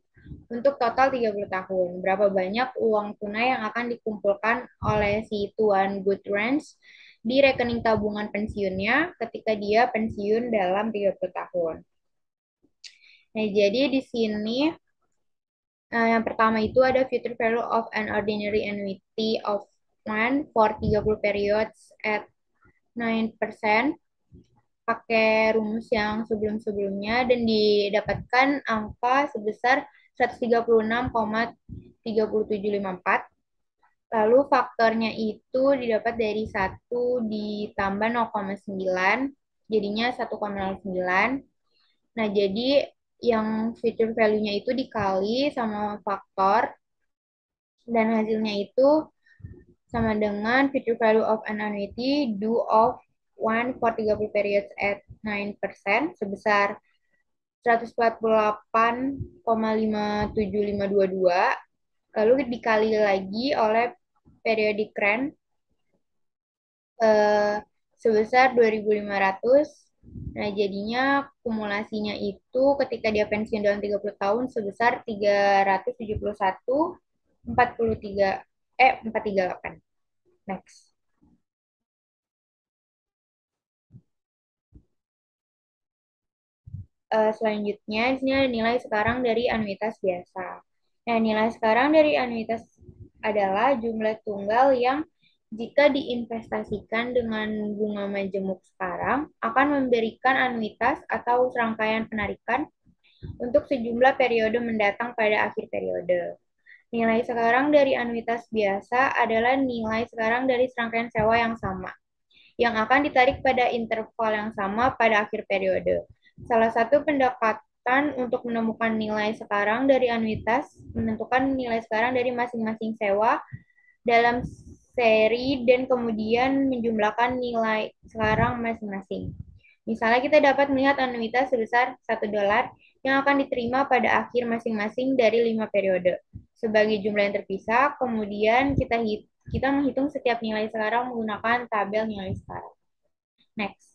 untuk total 30 tahun. Berapa banyak uang tunai yang akan dikumpulkan oleh si Tuan Goodrange di rekening tabungan pensiunnya ketika dia pensiun dalam 30 tahun. Nah, jadi di sini yang pertama itu ada future value of an ordinary annuity of one for 30 periods at 9%, pakai rumus yang sebelum-sebelumnya dan didapatkan angka sebesar 136,3754. Lalu faktornya itu didapat dari 1 ditambah 0,9, jadinya 1,09. Nah, jadi yang future value-nya itu dikali sama faktor, dan hasilnya itu sama dengan future value of an annuity due of 1 for 30 periods at 9% sebesar 148,57522, lalu dikali lagi oleh periodic rent sebesar 2.500. Nah, jadinya kumulasinya itu ketika dia pensiun dalam 30 tahun sebesar 371,438. Next. Selanjutnya, di sini ada nilai sekarang dari anuitas biasa. Nah, nilai sekarang dari anuitas adalah jumlah tunggal yang jika diinvestasikan dengan bunga majemuk sekarang, akan memberikan anuitas atau serangkaian penarikan untuk sejumlah periode mendatang pada akhir periode. Nilai sekarang dari anuitas biasa adalah nilai sekarang dari serangkaian sewa yang sama, yang akan ditarik pada interval yang sama pada akhir periode. Salah satu pendekatan untuk menemukan nilai sekarang dari anuitas menentukan nilai sekarang dari masing-masing sewa dalam seri dan kemudian menjumlahkan nilai sekarang masing-masing. Misalnya kita dapat melihat anuitas sebesar $1 yang akan diterima pada akhir masing-masing dari 5 periode. Sebagai jumlah yang terpisah, kemudian kita menghitung setiap nilai sekarang menggunakan tabel nilai sekarang. Next.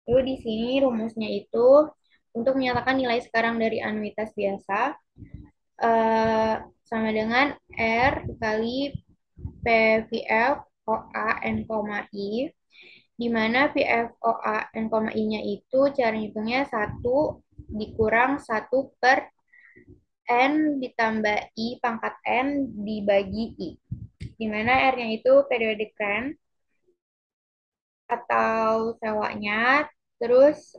Lalu di sini rumusnya itu untuk menyatakan nilai sekarang dari anuitas biasa eh, sama dengan R kali PVF OA N, I, di mana PF OA N, I-nya itu cara hitungnya 1 dikurang 1 per N ditambah I pangkat N dibagi I. Di mana R-nya itu periodic rent atau sewanya, terus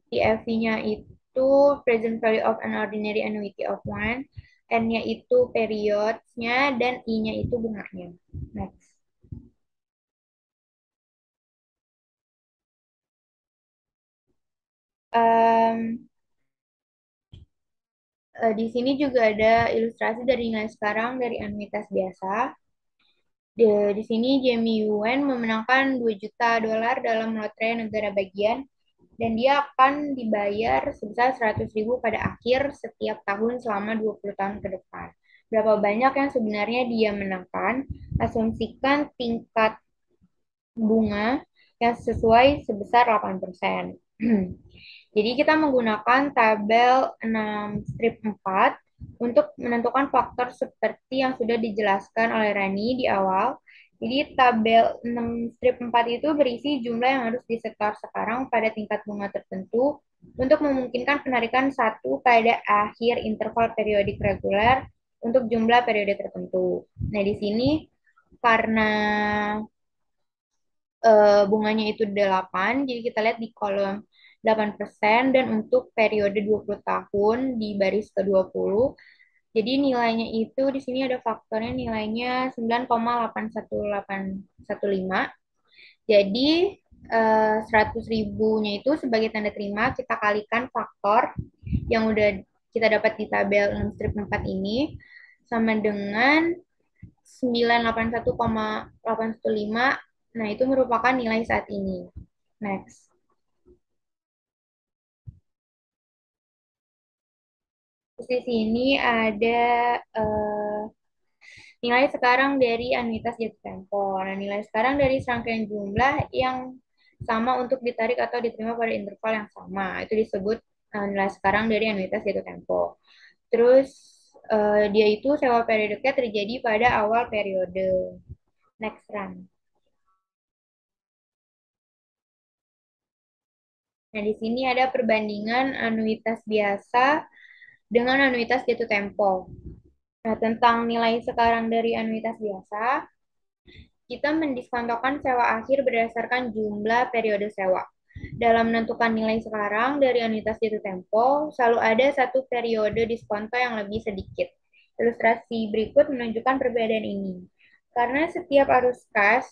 PFV-nya itu present value of an ordinary annuity of one, N-nya itu periodnya, dan I-nya itu bunganya. Next. Um, di sini juga ada ilustrasi dari nilai sekarang dari anuitas biasa. Di sini Jamie Yuan memenangkan $2 juta dalam lotre negara bagian dan dia akan dibayar sebesar 100.000 pada akhir setiap tahun selama 20 tahun ke depan. Berapa banyak yang sebenarnya dia menangkan? Asumsikan tingkat bunga yang sesuai sebesar 8%. Jadi kita menggunakan tabel 6 strip 4 untuk menentukan faktor seperti yang sudah dijelaskan oleh Rani di awal. Jadi tabel 6 strip 4 itu berisi jumlah yang harus disetor sekarang pada tingkat bunga tertentu untuk memungkinkan penarikan satu pada akhir interval periodik reguler untuk jumlah periode tertentu. Nah, di sini karena bunganya itu 8, jadi kita lihat di kolom 8% dan untuk periode 20 tahun di baris ke-20. Jadi nilainya itu di sini ada faktornya nilainya 9,81815. Jadi 100 ribunya itu sebagai tanda terima kita kalikan faktor yang udah kita dapat di tabel 6 strip 4 ini sama dengan 981,815. Nah, itu merupakan nilai saat ini. Next. Terus di sini ada uh, nilai sekarang dari anuitas jatuh tempo. Nah, nilai sekarang dari serangkaian jumlah yang sama untuk ditarik atau diterima pada interval yang sama. Itu disebut nilai sekarang dari anuitas jatuh tempo. Terus dia itu sewa periodiknya terjadi pada awal periode. Next run. Nah, di sini ada perbandingan anuitas biasa dengan anuitas jatuh tempo. Nah, tentang nilai sekarang dari anuitas biasa, kita mendiskontokan sewa akhir berdasarkan jumlah periode sewa. Dalam menentukan nilai sekarang dari anuitas jatuh tempo, selalu ada satu periode diskonto yang lebih sedikit. Ilustrasi berikut menunjukkan perbedaan ini. Karena setiap arus kas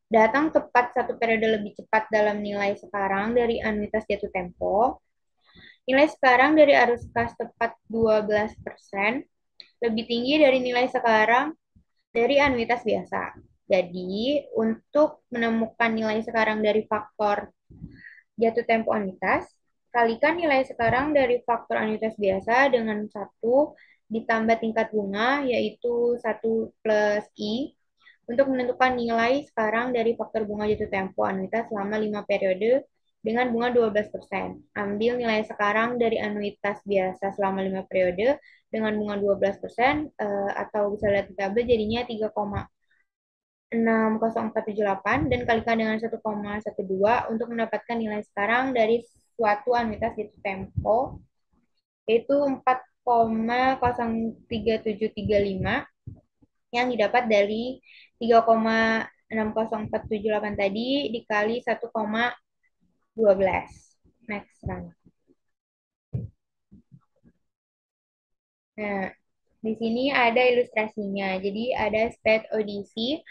datang tepat satu periode lebih cepat dalam nilai sekarang dari anuitas jatuh tempo, nilai sekarang dari arus kas tepat 12% lebih tinggi dari nilai sekarang dari anuitas biasa. Jadi, untuk menemukan nilai sekarang dari faktor jatuh tempo anuitas, kalikan nilai sekarang dari faktor anuitas biasa dengan 1 ditambah tingkat bunga, yaitu 1 plus I, untuk menentukan nilai sekarang dari faktor bunga jatuh tempo anuitas selama 5 periode dengan bunga 12%. Ambil nilai sekarang dari anuitas biasa selama 5 periode dengan bunga 12%, atau bisa lihat di tabel jadinya 3,60478 dan kalikan dengan 1,12 untuk mendapatkan nilai sekarang dari suatu anuitas jatuh tempo yaitu 0,03735 yang didapat dari 3,60478 tadi dikali 1,12. Next run. Nah, di sini ada ilustrasinya. Jadi ada Space Odyssey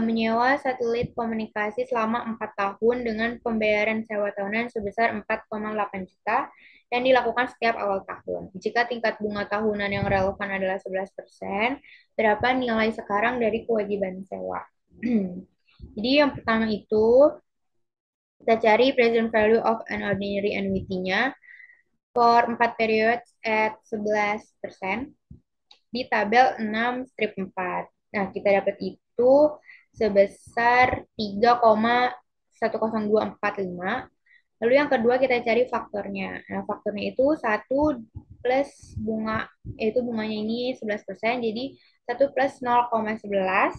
menyewa satelit komunikasi selama 4 tahun dengan pembayaran sewa tahunan sebesar 4,8 juta yang dilakukan setiap awal tahun. Jika tingkat bunga tahunan yang relevan adalah 11%, berapa nilai sekarang dari kewajiban sewa? Jadi yang pertama itu kita cari present value of an ordinary annuity-nya for 4 periods at 11% di tabel 6 strip 4. Nah, kita dapat itu sebesar 3,10245. Lalu yang kedua kita cari faktornya. Nah, faktornya itu 1 plus bunga, yaitu bunganya ini 11%, jadi 1 plus 0,11.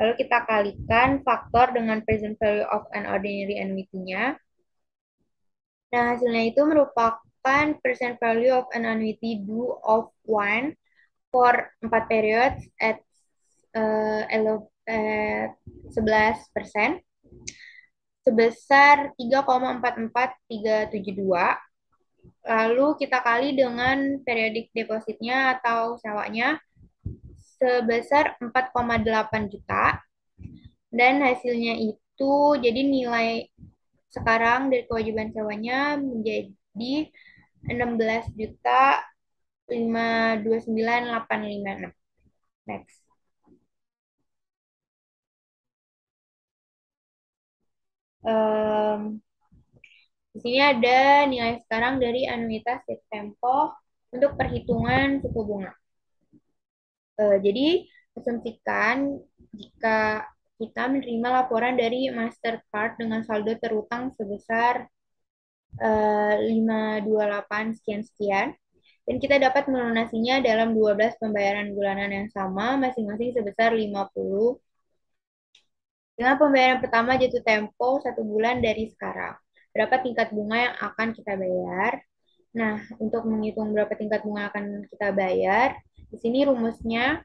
Lalu kita kalikan faktor dengan present value of an ordinary annuity-nya. Nah, hasilnya itu merupakan percent value of an annuity due of 1 for 4 periods at 11% sebesar 3,44372. Lalu kita kali dengan periodic depositnya atau sewanya sebesar 4,8 juta. Dan hasilnya itu jadi nilai sekarang dari kewajiban sewanya menjadi 16 juta 529.856. Next. Um, di sini ada nilai sekarang dari anuitas Tempo untuk perhitungan suku bunga. Jadi, asumsikan jika kita menerima laporan dari Mastercard dengan saldo terutang sebesar 528 sekian-sekian, dan kita dapat melunasinya dalam 12 pembayaran bulanan yang sama, masing-masing sebesar 50. Dengan pembayaran pertama jatuh tempo 1 bulan dari sekarang. Berapa tingkat bunga yang akan kita bayar? Nah, untuk menghitung berapa tingkat bunga akan kita bayar, di sini rumusnya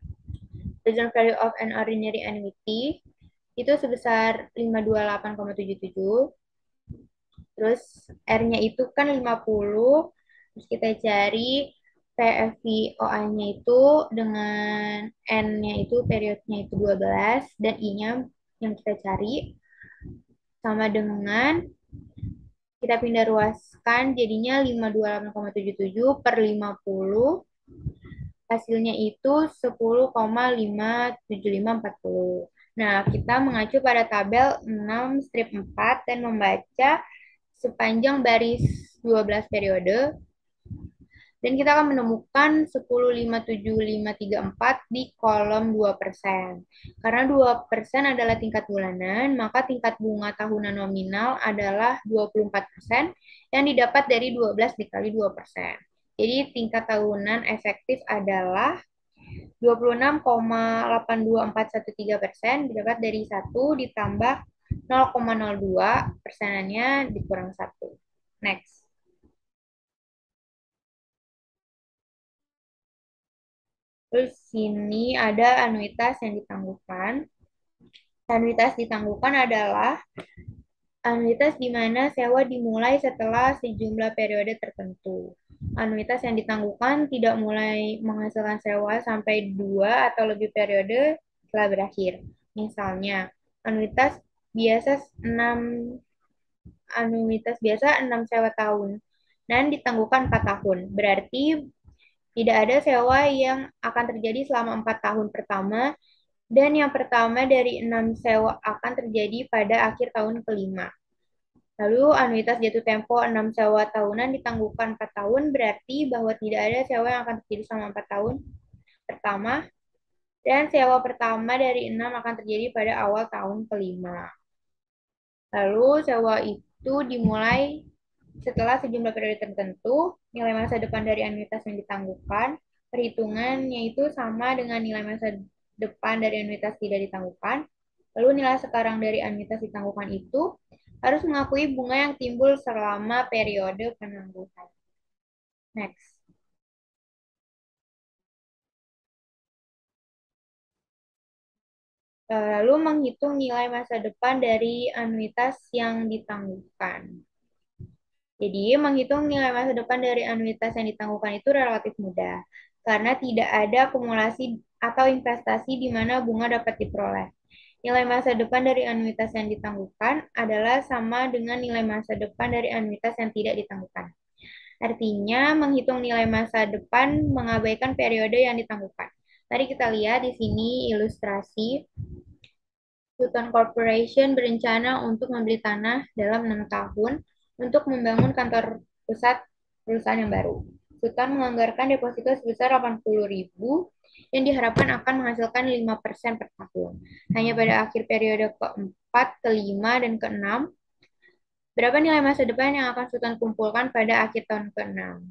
present value of an ordinary annuity itu sebesar 528,77. Terus R-nya itu kan 50. Terus kita cari PFVOA-nya itu dengan N-nya itu periodnya itu 12 dan I-nya yang kita cari sama dengan kita pindah ruaskan jadinya 528,77 per 50. Hasilnya itu 10,57540. Nah, kita mengacu pada tabel 6 strip 4 dan membaca sepanjang baris 12 periode. Dan kita akan menemukan 10,57534 di kolom 2%. Karena 2% adalah tingkat bulanan, maka tingkat bunga tahunan nominal adalah 24% yang didapat dari 12 dikali 2%. Jadi tingkat tahunan efektif adalah 26,82413% didapat dari 1 ditambah 0,02 persenannya dikurang 1. Next. Terus sini ada anuitas yang ditangguhkan. Anuitas ditangguhkan adalah anuitas di mana sewa dimulai setelah sejumlah periode tertentu. Anuitas yang ditangguhkan tidak mulai menghasilkan sewa sampai 2 atau lebih periode setelah berakhir. Misalnya, anuitas biasa 6 sewa tahun dan ditangguhkan 4 tahun. Berarti tidak ada sewa yang akan terjadi selama 4 tahun pertama dan yang pertama dari 6 sewa akan terjadi pada akhir tahun kelima. Lalu anuitas jatuh tempo 6 sewa tahunan ditangguhkan 4 tahun berarti bahwa tidak ada sewa yang akan terjadi selama 4 tahun pertama dan sewa pertama dari 6 akan terjadi pada awal tahun kelima. Lalu sewa itu dimulai setelah sejumlah periode tertentu, nilai masa depan dari anuitas yang ditangguhkan, perhitungannya itu sama dengan nilai masa depan dari anuitas tidak ditangguhkan. Lalu nilai sekarang dari anuitas ditangguhkan itu harus mengakui bunga yang timbul selama periode penangguhan. Next. Lalu menghitung nilai masa depan dari anuitas yang ditangguhkan. Jadi, menghitung nilai masa depan dari anuitas yang ditangguhkan itu relatif mudah, karena tidak ada akumulasi atau investasi di mana bunga dapat diperoleh. Nilai masa depan dari anuitas yang ditangguhkan adalah sama dengan nilai masa depan dari anuitas yang tidak ditangguhkan. Artinya, menghitung nilai masa depan mengabaikan periode yang ditangguhkan. Tadi kita lihat di sini ilustrasi Sutton Corporation berencana untuk membeli tanah dalam 6 tahun untuk membangun kantor pusat perusahaan yang baru. Sutton menganggarkan deposito sebesar 80.000 yang diharapkan akan menghasilkan 5% per tahun. Hanya pada akhir periode keempat, kelima, dan keenam, berapa nilai masa depan yang akan Sutton kumpulkan pada akhir tahun keenam.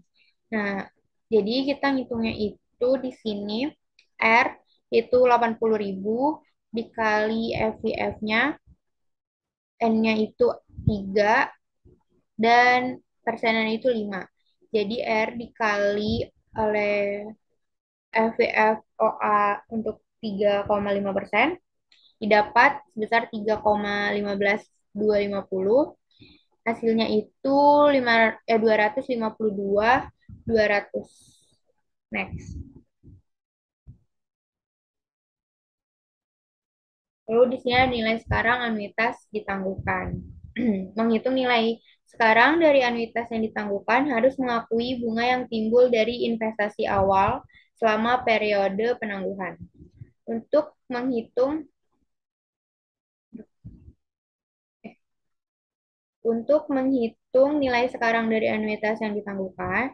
Nah, jadi kita ngitungnya itu di sini R itu 80.000 dikali FVF-nya, N-nya itu 3 dan persenan itu 5. Jadi R dikali oleh FVF OA untuk 3,5% didapat sebesar 3,15250. Hasilnya itu 252.200. Next. Lalu di sini ada nilai sekarang anuitas ditangguhkan. Menghitung nilai sekarang dari anuitas yang ditangguhkan harus mengakui bunga yang timbul dari investasi awal selama periode penangguhan. Untuk menghitung Untuk menghitung nilai sekarang dari anuitas yang ditangguhkan,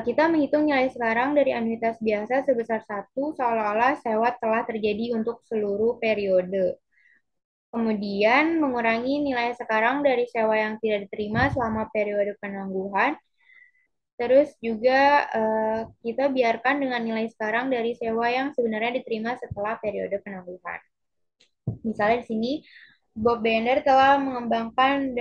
kita menghitung nilai sekarang dari anuitas biasa sebesar 1 seolah-olah sewa telah terjadi untuk seluruh periode. Kemudian mengurangi nilai sekarang dari sewa yang tidak diterima selama periode penangguhan. Terus juga kita biarkan dengan nilai sekarang dari sewa yang sebenarnya diterima setelah periode penangguhan. Misalnya di sini Bob Bender telah mengembangkan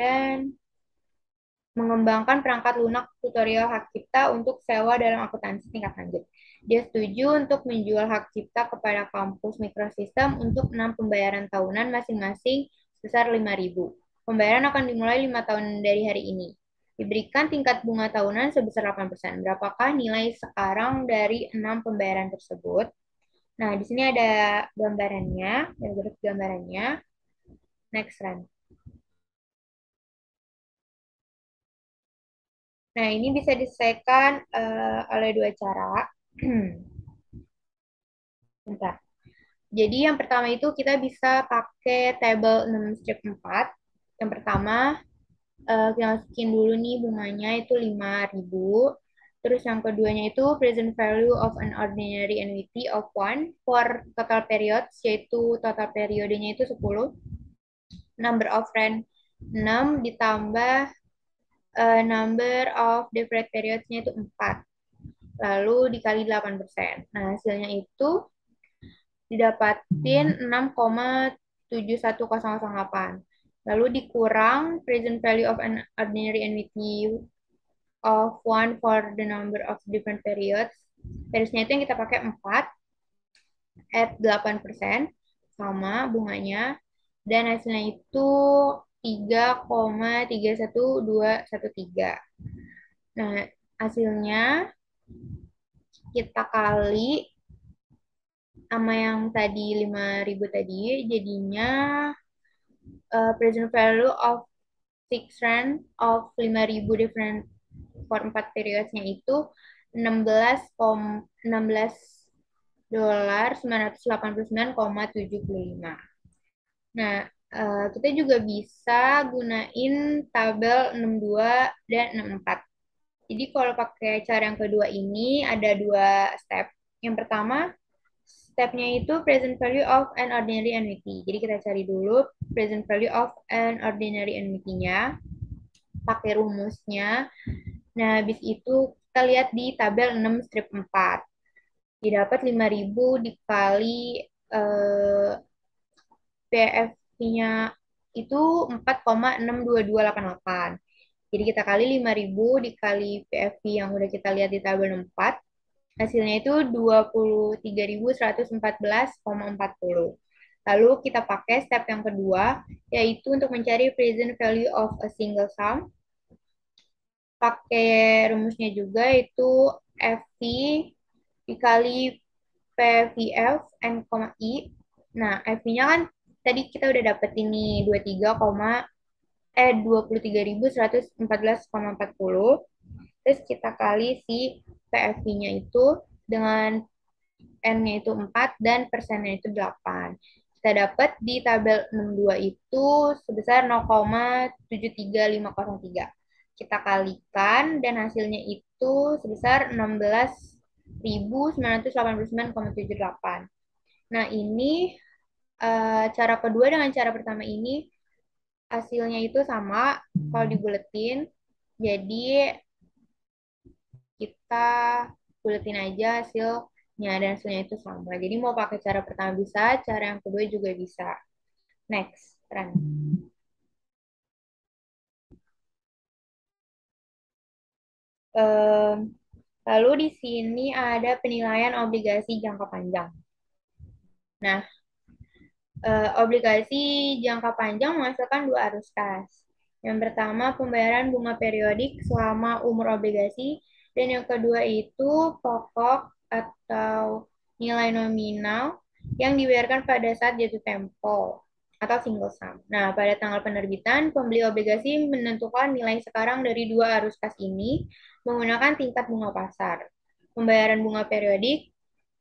perangkat lunak tutorial hak cipta untuk sewa dalam akuntansi tingkat lanjut. Dia setuju untuk menjual hak cipta kepada kampus mikrosistem untuk 6 pembayaran tahunan masing-masing sebesar 5.000. Pembayaran akan dimulai 5 tahun dari hari ini. Diberikan tingkat bunga tahunan sebesar 8%. Berapakah nilai sekarang dari 6 pembayaran tersebut? Nah, di sini ada gambarannya, ada grafik gambarannya. Next, Ran. Nah, ini bisa diselesaikan oleh dua cara. Bentar. Jadi yang pertama itu kita bisa pakai table 6 strip 4. Yang pertama, kita masukin dulu nih bunganya itu 5.000. Terus yang keduanya itu present value of an ordinary annuity of 1 for total periods, yaitu total periodenya itu 10. Number of rent 6 ditambah number of deferred periods-nya itu 4. Lalu dikali 8%. Nah, hasilnya itu didapatin 6,71008. Lalu dikurang present value of an ordinary annuity of 1 for the number of different periods. Periodnya itu yang kita pakai 4, add 8%, sama bunganya. Dan hasilnya itu 3,31213. Nah, hasilnya kita kali sama yang tadi 5.000 tadi, jadinya present value of 6 rand of 5.000 different for 4 periodnya itu 16 dolar 989,75. Nah, kita juga bisa gunain tabel 62 dan 64. Jadi kalau pakai cara yang kedua ini ada dua step. Yang pertama, stepnya itu present value of an ordinary annuity. Jadi kita cari dulu present value of an ordinary annuity-nya, pakai rumusnya. Nah, habis itu kita lihat di tabel 6 strip 4. Didapat 5.000 dikali PF-nya itu 4,62288. Jadi kita kali 5.000 dikali PFV yang udah kita lihat di tabel 4. Hasilnya itu 23.114,40. Lalu kita pakai step yang kedua, yaitu untuk mencari present value of a single sum. Pakai rumusnya juga itu FV dikali PVF N, I. Nah, FV-nya kan tadi kita udah dapet ini 23.114,40. Terus kita kali si PFV-nya itu dengan N-nya itu 4 dan persennya itu 8. Kita dapat di tabel 62 itu sebesar 0,73503. Kita kalikan dan hasilnya itu sebesar 16.989,78. Nah, ini cara kedua dengan cara pertama ini hasilnya itu sama kalau dibuletin. Jadi kita buletin aja hasilnya dan hasilnya itu sama. Jadi mau pakai cara pertama bisa, cara yang kedua juga bisa. Next, run. Em, Lalu di sini ada penilaian obligasi jangka panjang. Nah, obligasi jangka panjang menghasilkan dua arus kas. Yang pertama, pembayaran bunga periodik selama umur obligasi, dan yang kedua itu pokok atau nilai nominal yang dibayarkan pada saat jatuh tempo atau single sum. Nah, pada tanggal penerbitan, pembeli obligasi menentukan nilai sekarang dari dua arus kas ini menggunakan tingkat bunga pasar. Pembayaran bunga periodik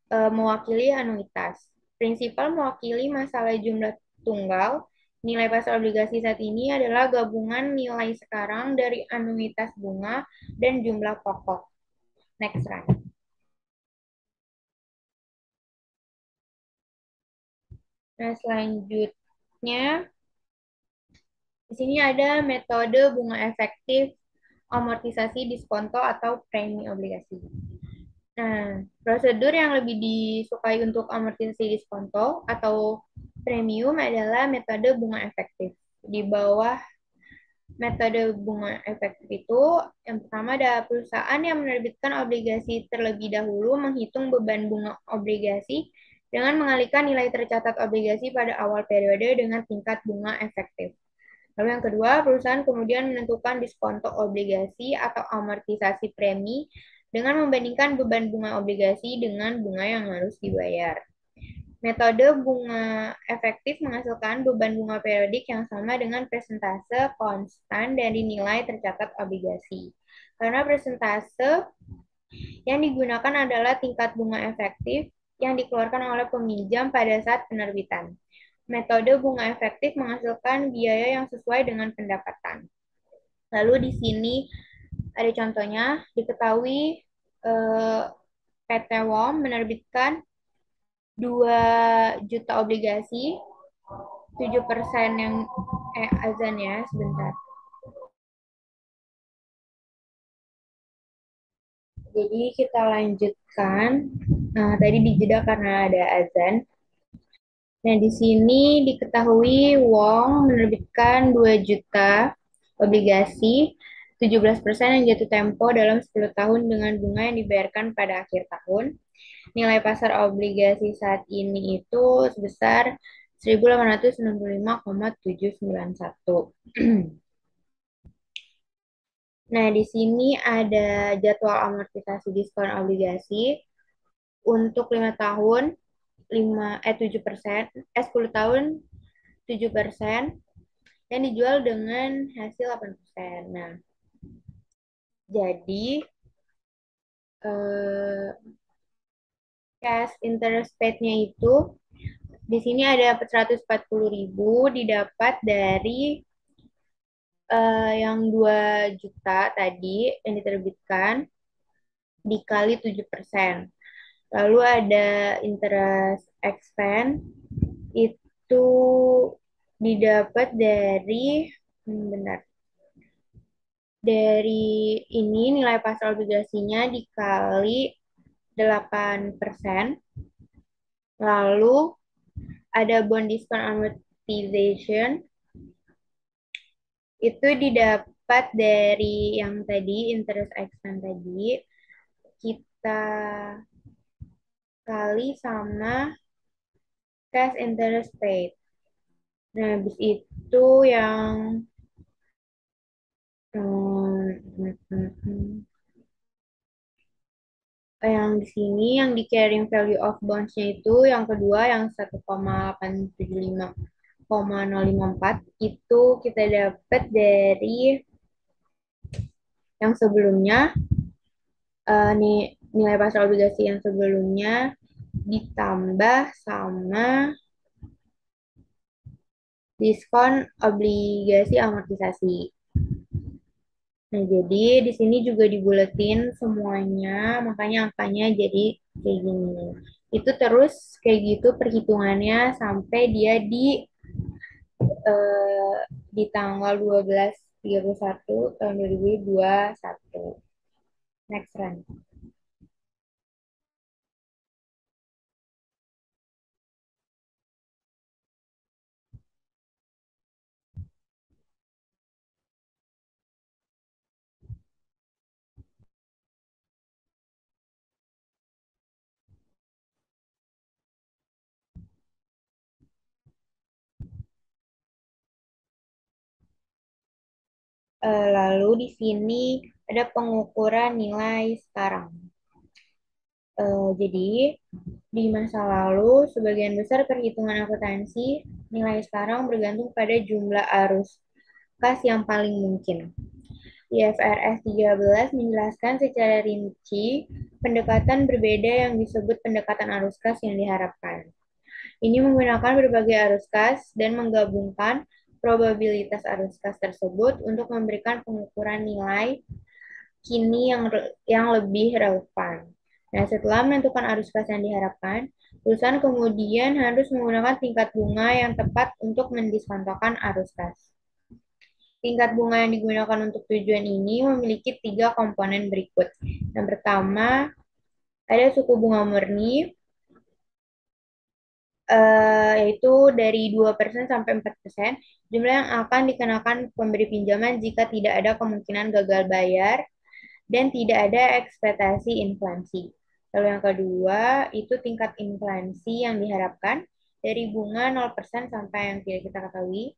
mewakili anuitas. Prinsipal mewakili masalah jumlah tunggal. Nilai pasar obligasi saat ini adalah gabungan nilai sekarang dari anuitas bunga dan jumlah pokok. Next run. Nah, selanjutnya di sini ada metode bunga efektif amortisasi diskonto atau premi obligasi. Nah, prosedur yang lebih disukai untuk amortisasi diskonto atau premium adalah metode bunga efektif. Di bawah metode bunga efektif itu, yang pertama ada perusahaan yang menerbitkan obligasi terlebih dahulu menghitung beban bunga obligasi dengan mengalihkan nilai tercatat obligasi pada awal periode dengan tingkat bunga efektif. Lalu yang kedua, perusahaan kemudian menentukan diskonto obligasi atau amortisasi premi dengan membandingkan beban bunga obligasi dengan bunga yang harus dibayar. Metode bunga efektif menghasilkan beban bunga periodik yang sama dengan persentase konstan dari nilai tercatat obligasi. Karena persentase yang digunakan adalah tingkat bunga efektif yang dikeluarkan oleh peminjam pada saat penerbitan. Metode bunga efektif menghasilkan biaya yang sesuai dengan pendapatan. Lalu di sini ada contohnya, diketahui PT WOM menerbitkan 2 juta obligasi, 7% yang azan ya, sebentar. Jadi kita lanjutkan. Nah, tadi dijeda karena ada azan. Nah, di sini diketahui Wong menerbitkan 2 juta obligasi, 17% yang jatuh tempo dalam 10 tahun dengan bunga yang dibayarkan pada akhir tahun. Nilai pasar obligasi saat ini itu sebesar 1.865,791. Nah, di sini ada jadwal amortisasi diskon obligasi untuk 5 tahun 7%, 10 tahun 7% yang dijual dengan hasil 8%. Nah, jadi eh, cash interest paid-nya itu di sini ada 140.000 didapat dari yang 2 juta tadi yang diterbitkan dikali 7%. Lalu ada interest expense itu didapat dari benar. Dari ini nilai pasar obligasinya dikali 8%. Lalu ada bond discount amortization itu didapat dari yang tadi interest expense tadi kita kali sama cash interest paid. Nah, habis itu yang hmm, hmm, hmm, hmm. Yang di sini yang di carrying value of bonds-nya itu yang kedua yang 1,875,054 itu kita dapat dari yang sebelumnya nih nilai pasar obligasi yang sebelumnya ditambah sama diskon obligasi amortisasi. Nah, jadi di sini juga dibuletin semuanya, makanya angkanya jadi kayak gini. Itu terus kayak gitu perhitungannya sampai dia eh, di tanggal 12/31 tahun 2021. Next run. Lalu di sini ada pengukuran nilai sekarang. Jadi di masa lalu sebagian besar perhitungan akuntansi nilai sekarang bergantung pada jumlah arus kas yang paling mungkin. IFRS 13 menjelaskan secara rinci pendekatan berbeda yang disebut pendekatan arus kas yang diharapkan. Ini menggunakan berbagai arus kas dan menggabungkan probabilitas arus kas tersebut untuk memberikan pengukuran nilai kini yang lebih relevan. Nah, setelah menentukan arus kas yang diharapkan, perusahaan kemudian harus menggunakan tingkat bunga yang tepat untuk mendiskontokan arus kas. Tingkat bunga yang digunakan untuk tujuan ini memiliki tiga komponen berikut. Yang pertama, ada suku bunga murni, yaitu dari 2% sampai 4%, jumlah yang akan dikenakan pemberi pinjaman jika tidak ada kemungkinan gagal bayar dan tidak ada ekspektasi inflasi. Lalu yang kedua, itu tingkat inflasi yang diharapkan dari bunga 0% sampai yang tidak kita ketahui.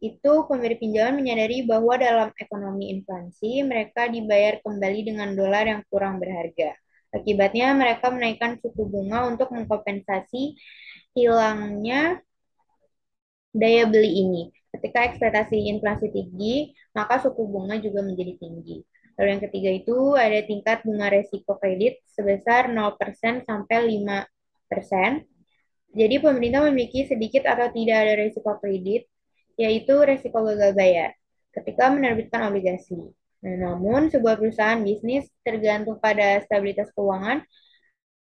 Itu pemberi pinjaman menyadari bahwa dalam ekonomi inflasi, mereka dibayar kembali dengan dolar yang kurang berharga. Akibatnya, mereka menaikkan suku bunga untuk mengkompensasi hilangnya daya beli ini. Ketika ekspektasi inflasi tinggi, maka suku bunga juga menjadi tinggi. Lalu yang ketiga itu ada tingkat bunga resiko kredit sebesar 0% sampai 5%. Jadi pemerintah memiliki sedikit atau tidak ada resiko kredit, yaitu resiko gagal bayar ketika menerbitkan obligasi. Nah, namun sebuah perusahaan bisnis tergantung pada stabilitas keuangan,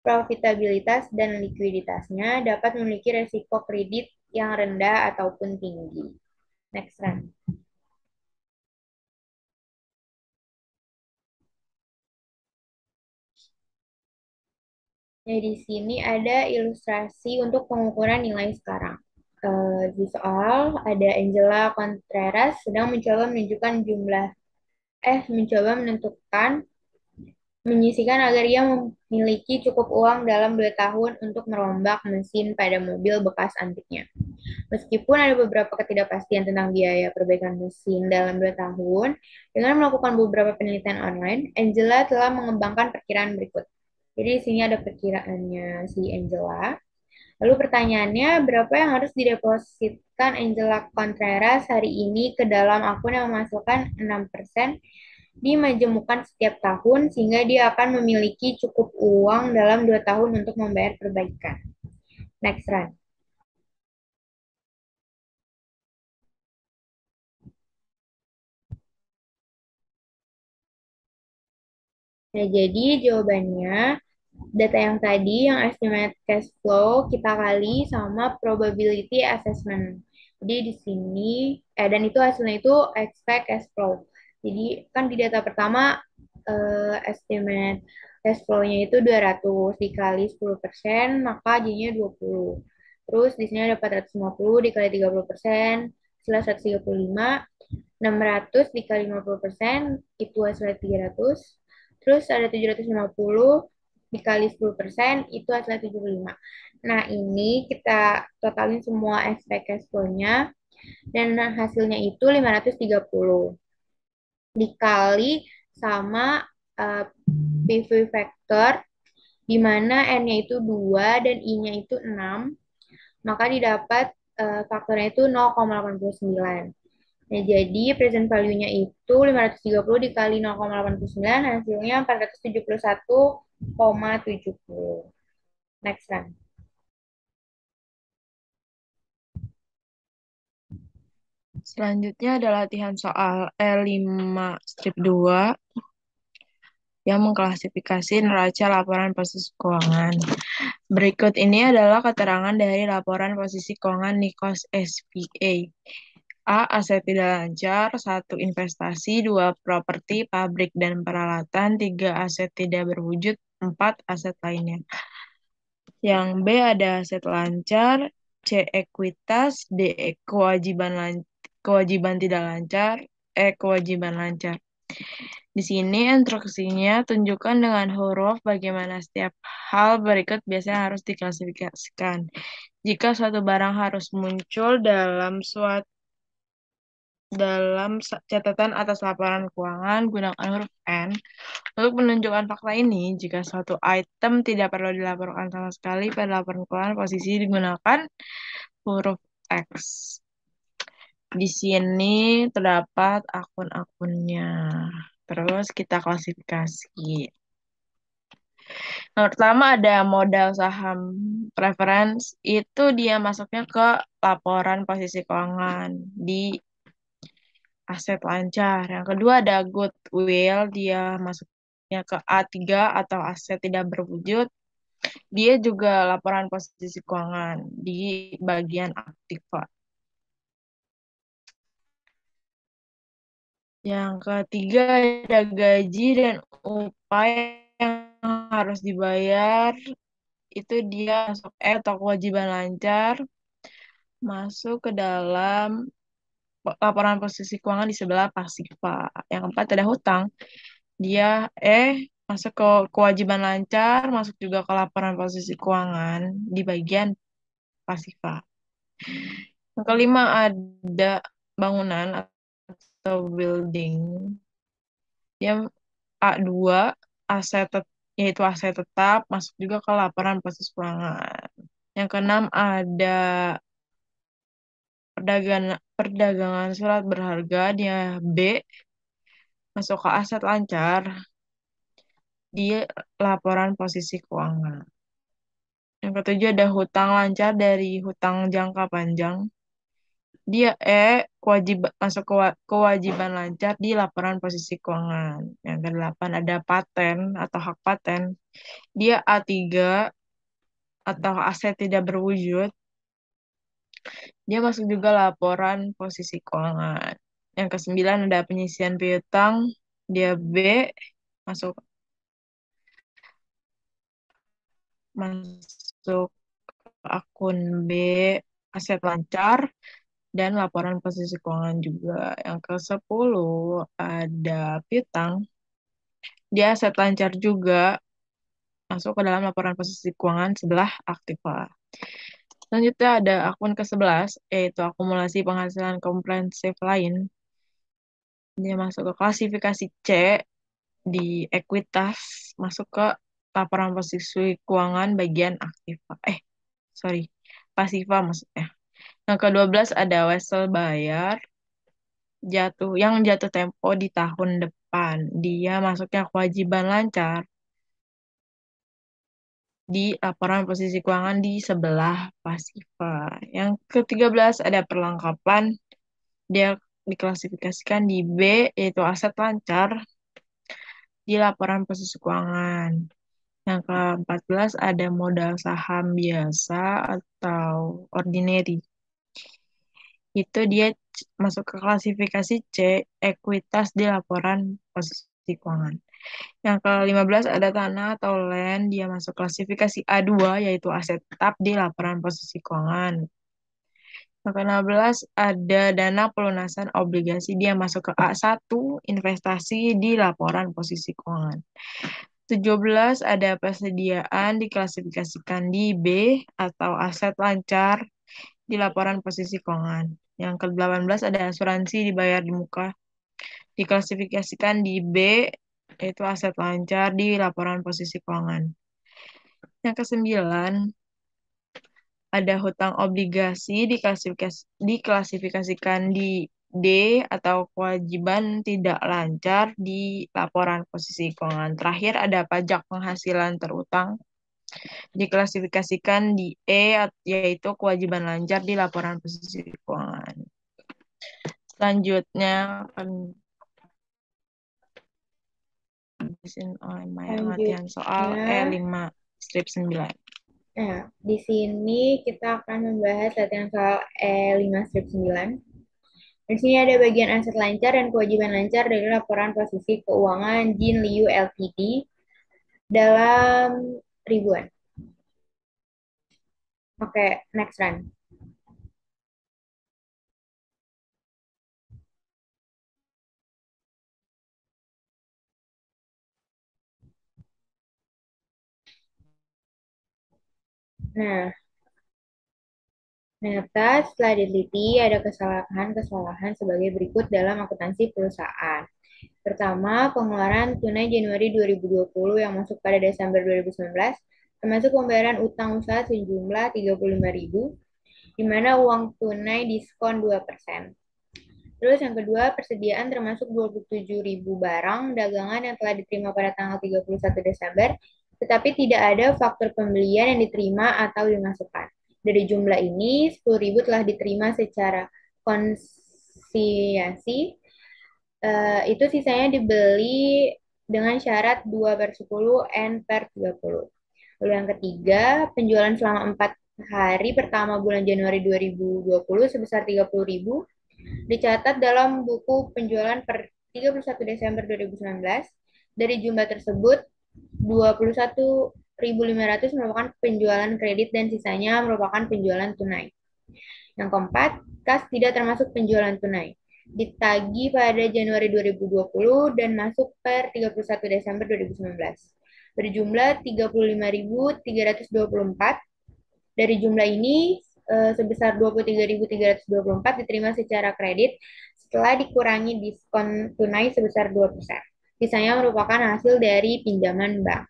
profitabilitas, dan likuiditasnya dapat memiliki resiko kredit yang rendah ataupun tinggi. Next run. Nah, di sini ada ilustrasi untuk pengukuran nilai sekarang. Di soal ada Angela Contreras sedang mencoba menunjukkan mencoba menentukan menyisikan agar ia memiliki cukup uang dalam 2 tahun untuk merombak mesin pada mobil bekas antiknya. Meskipun ada beberapa ketidakpastian tentang biaya perbaikan mesin dalam 2 tahun, dengan melakukan beberapa penelitian online, Angela telah mengembangkan perkiraan berikut. Jadi di sini ada perkiraannya si Angela. Lalu pertanyaannya, berapa yang harus didepositkan Angela Contreras hari ini ke dalam akun yang menghasilkan 6% dimajemukan setiap tahun sehingga dia akan memiliki cukup uang dalam 2 tahun untuk membayar perbaikan. Next run. Nah, jadi jawabannya data yang tadi, yang estimate cash flow, kita kali sama probability assessment. Jadi di sini, dan itu hasilnya itu expect cash flow. Jadi kan di data pertama, estimate cash flow-nya itu 200 dikali 10%, maka jadinya 20. Terus di sini ada 450 dikali 30%, setelah 135, 600 dikali 50%, itu hasilnya 300. Terus ada 750 dikali 10% itu hasilnya 75. Nah, ini kita totalin semua aspek cash flow-nya dan hasilnya itu 530 dikali sama uh, PV factor di mana N-nya itu 2 dan I-nya itu 6, maka didapat faktornya itu 0,89. Nah, jadi present value-nya itu 530 dikali 0,89 hasilnya 471,70. Next run.
Selanjutnya ada latihan soal E5 strip 2 yang mengklasifikasi neraca laporan posisi keuangan. Berikut ini adalah keterangan dari laporan posisi keuangan Nikos SPA. A. Aset tidak lancar. 1. Investasi. 2. Properti, pabrik, dan peralatan. 3. Aset tidak berwujud. 4. Aset lainnya. Yang B ada aset lancar. C. Ekuitas. D. Kewajiban tidak lancar. E. Kewajiban lancar. Di sini instruksinya tunjukkan dengan huruf bagaimana setiap hal berikut biasanya harus diklasifikasikan. Jika suatu barang harus muncul dalam catatan atas laporan keuangan, gunakan huruf N. Untuk menunjukkan fakta ini, jika suatu item tidak perlu dilaporkan sama sekali pada laporan keuangan, posisi digunakan huruf X. Di sini terdapat akun-akunnya. Terus kita klasifikasi. Yang pertama ada modal saham preference, itu dia masuknya ke laporan posisi keuangan di aset lancar. Yang kedua ada goodwill, dia masuknya ke A3 atau aset tidak berwujud. Dia juga laporan posisi keuangan di bagian aktiva. Yang ketiga ada gaji dan upah yang harus dibayar. Itu dia masuk atau kewajiban lancar masuk ke dalam laporan posisi keuangan di sebelah pasifa. Yang keempat ada hutang. Dia masuk ke kewajiban lancar, masuk juga ke laporan posisi keuangan di bagian pasifa. Yang kelima ada bangunan atau building. Dia A2 aset yaitu aset tetap masuk juga ke laporan posisi keuangan. Yang keenam ada perdagangan surat berharga, dia B masuk ke aset lancar di laporan posisi keuangan. Yang ketujuh ada hutang lancar dari hutang jangka panjang. Dia masuk kewajiban lancar di laporan posisi keuangan. Yang kedelapan ada paten atau hak paten. Dia A3 atau aset tidak berwujud. Dia masuk juga laporan posisi keuangan. Yang kesembilan ada penyisian piutang. Dia B masuk masuk akun B aset lancar dan laporan posisi keuangan juga. Yang ke-10 ada piutang. Dia aset lancar juga masuk ke dalam laporan posisi keuangan sebelah aktiva. Selanjutnya ada akun ke-11 yaitu akumulasi penghasilan komprehensif lain. Dia masuk ke klasifikasi C di ekuitas, masuk ke laporan posisi keuangan bagian aktiva. Sorry, pasiva maksudnya. Yang ke-12 ada wesel bayar yang jatuh tempo di tahun depan. Dia masuknya kewajiban lancar di laporan posisi keuangan di sebelah pasiva. Yang ke-13 ada perlengkapan. Dia diklasifikasikan di B yaitu aset lancar di laporan posisi keuangan. Yang ke-14 ada modal saham biasa atau ordinary. Itu dia masuk ke klasifikasi C, ekuitas di laporan posisi keuangan. Yang ke-15 ada tanah atau land, dia masuk klasifikasi A2, yaitu aset tetap di laporan posisi keuangan. Yang ke-16 ada dana pelunasan obligasi, dia masuk ke A1, investasi di laporan posisi keuangan. 17 ada persediaan diklasifikasikan di B atau aset lancar di laporan posisi keuangan. Yang ke-18 ada asuransi dibayar di muka diklasifikasikan di B yaitu aset lancar di laporan posisi keuangan. Yang ke-9 ada hutang obligasi diklasifikasikan di D atau kewajiban tidak lancar di laporan posisi keuangan. Terakhir ada pajak penghasilan terutang diklasifikasikan di E yaitu kewajiban lancar di laporan posisi keuangan. Selanjutnya akan dihabisin oleh Maya latihan soal
Selanjutnya,
E5 strip 9.
nah, di sini kita akan membahas latihan soal E5 strip 9. Di sini ada bagian aset lancar dan kewajiban lancar dari laporan posisi keuangan Jin Liu Ltd dalam ribuan. Oke, next run. Nah, ternyata setelah diteliti ada kesalahan-kesalahan sebagai berikut dalam akuntansi perusahaan. Pertama, pengeluaran tunai Januari 2020 yang masuk pada Desember 2019, termasuk pembayaran utang usaha sejumlah 35.000, di mana uang tunai diskon 2%. Terus yang kedua, persediaan termasuk 27.000 barang dagangan yang telah diterima pada tanggal 31 Desember, tetapi tidak ada faktur pembelian yang diterima atau dimasukkan. Dari jumlah ini, 10.000 telah diterima secara konsinyasi, itu sisanya dibeli dengan syarat 2/10 N per 30. Lalu yang ketiga, penjualan selama 4 hari pertama bulan Januari 2020 sebesar 30.000 dicatat dalam buku penjualan per 31 Desember 2019. Dari jumlah tersebut, 21.500 merupakan penjualan kredit dan sisanya merupakan penjualan tunai. Yang keempat, kas tidak termasuk penjualan tunai. Ditagih pada Januari 2020 dan masuk per 31 Desember 2019. Berjumlah 35.324. Dari jumlah ini, sebesar 23.324 diterima secara kredit setelah dikurangi diskon tunai sebesar 2%. Sisanya merupakan hasil dari pinjaman bank.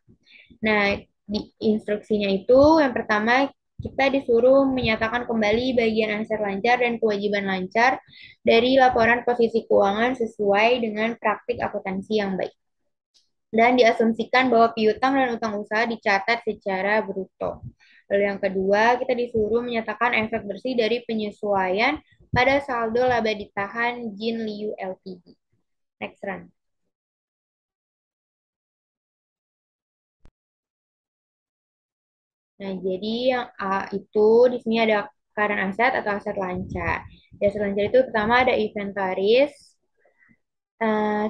Nah, di instruksinya itu yang pertama kita disuruh menyatakan kembali bagian aset lancar dan kewajiban lancar dari laporan posisi keuangan sesuai dengan praktik akuntansi yang baik. Dan diasumsikan bahwa piutang dan utang usaha dicatat secara bruto. Lalu yang kedua, kita disuruh menyatakan efek bersih dari penyesuaian pada saldo laba ditahan Jin Liu Ltd. Next run. Nah, jadi yang A itu di sini ada current aset atau aset lancar. Di aset lancar itu pertama ada inventaris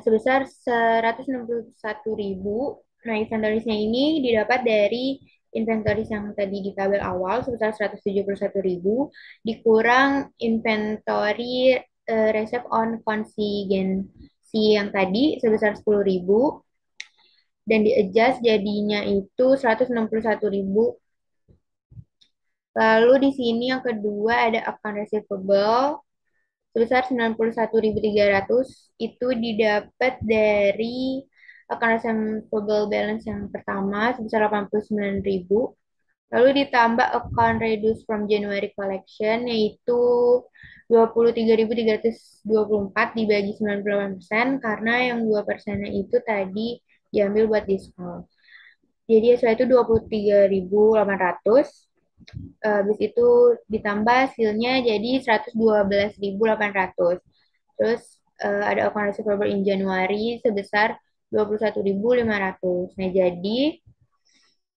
sebesar 161.000. Nah, inventarisnya ini didapat dari inventaris yang tadi di tabel awal sebesar 171.000 dikurang inventory reserve on contingency yang tadi sebesar 10.000 dan di-adjust jadinya itu 161.000. Lalu di sini yang kedua ada account receivable sebesar 91.300 itu didapat dari account receivable balance yang pertama sebesar 89.000. Lalu ditambah account reduce from January collection yaitu 23.324 dibagi 98% karena yang 2% itu tadi diambil buat diskon. Jadi setelah itu 23.800. Habis itu ditambah hasilnya jadi 112.800. Terus ada account receivable in Januari sebesar 21.500. Nah, jadi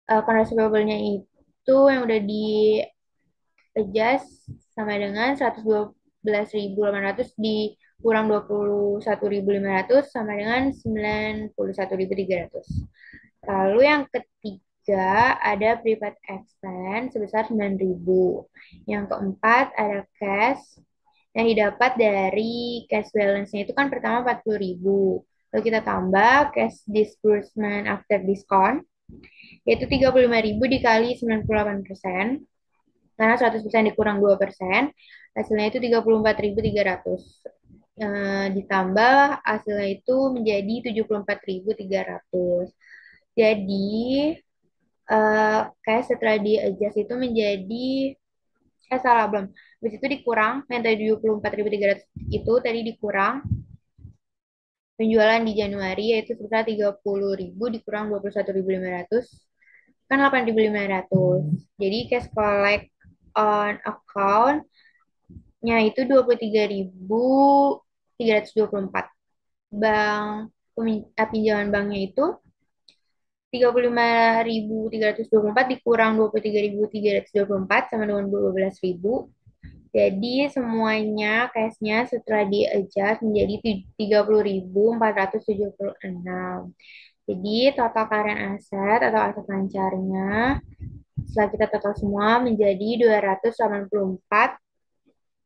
account receivable-nya itu yang udah di adjust sama dengan 112.800 dikurang 21.500 sama dengan 91.300. Lalu yang ketiga ada prepaid expense sebesar 9.000. Yang keempat ada cash yang didapat dari cash balance-nya itu kan pertama 40.000. Lalu kita tambah cash disbursement after discount, yaitu 35.000 dikali 98%, karena 100% dikurang 2%, hasilnya itu 34.300. Ditambah hasilnya itu menjadi 74.300. Jadi, kayak setelah di adjust itu menjadi, salah belum. Habis itu dikurang, yang tadi 74.300 itu tadi dikurang penjualan di Januari yaitu sebesar 30.000 dikurang 21.500 kan 8.500. Jadi cash collect on account-nya itu 23.324. Pinjaman banknya itu 35.324 dikurang 23.324 sama dengan 12.000. Jadi semuanya cashnya setelah di-adjust menjadi 30.476. Jadi total current asset atau aset lancarnya setelah kita total semua menjadi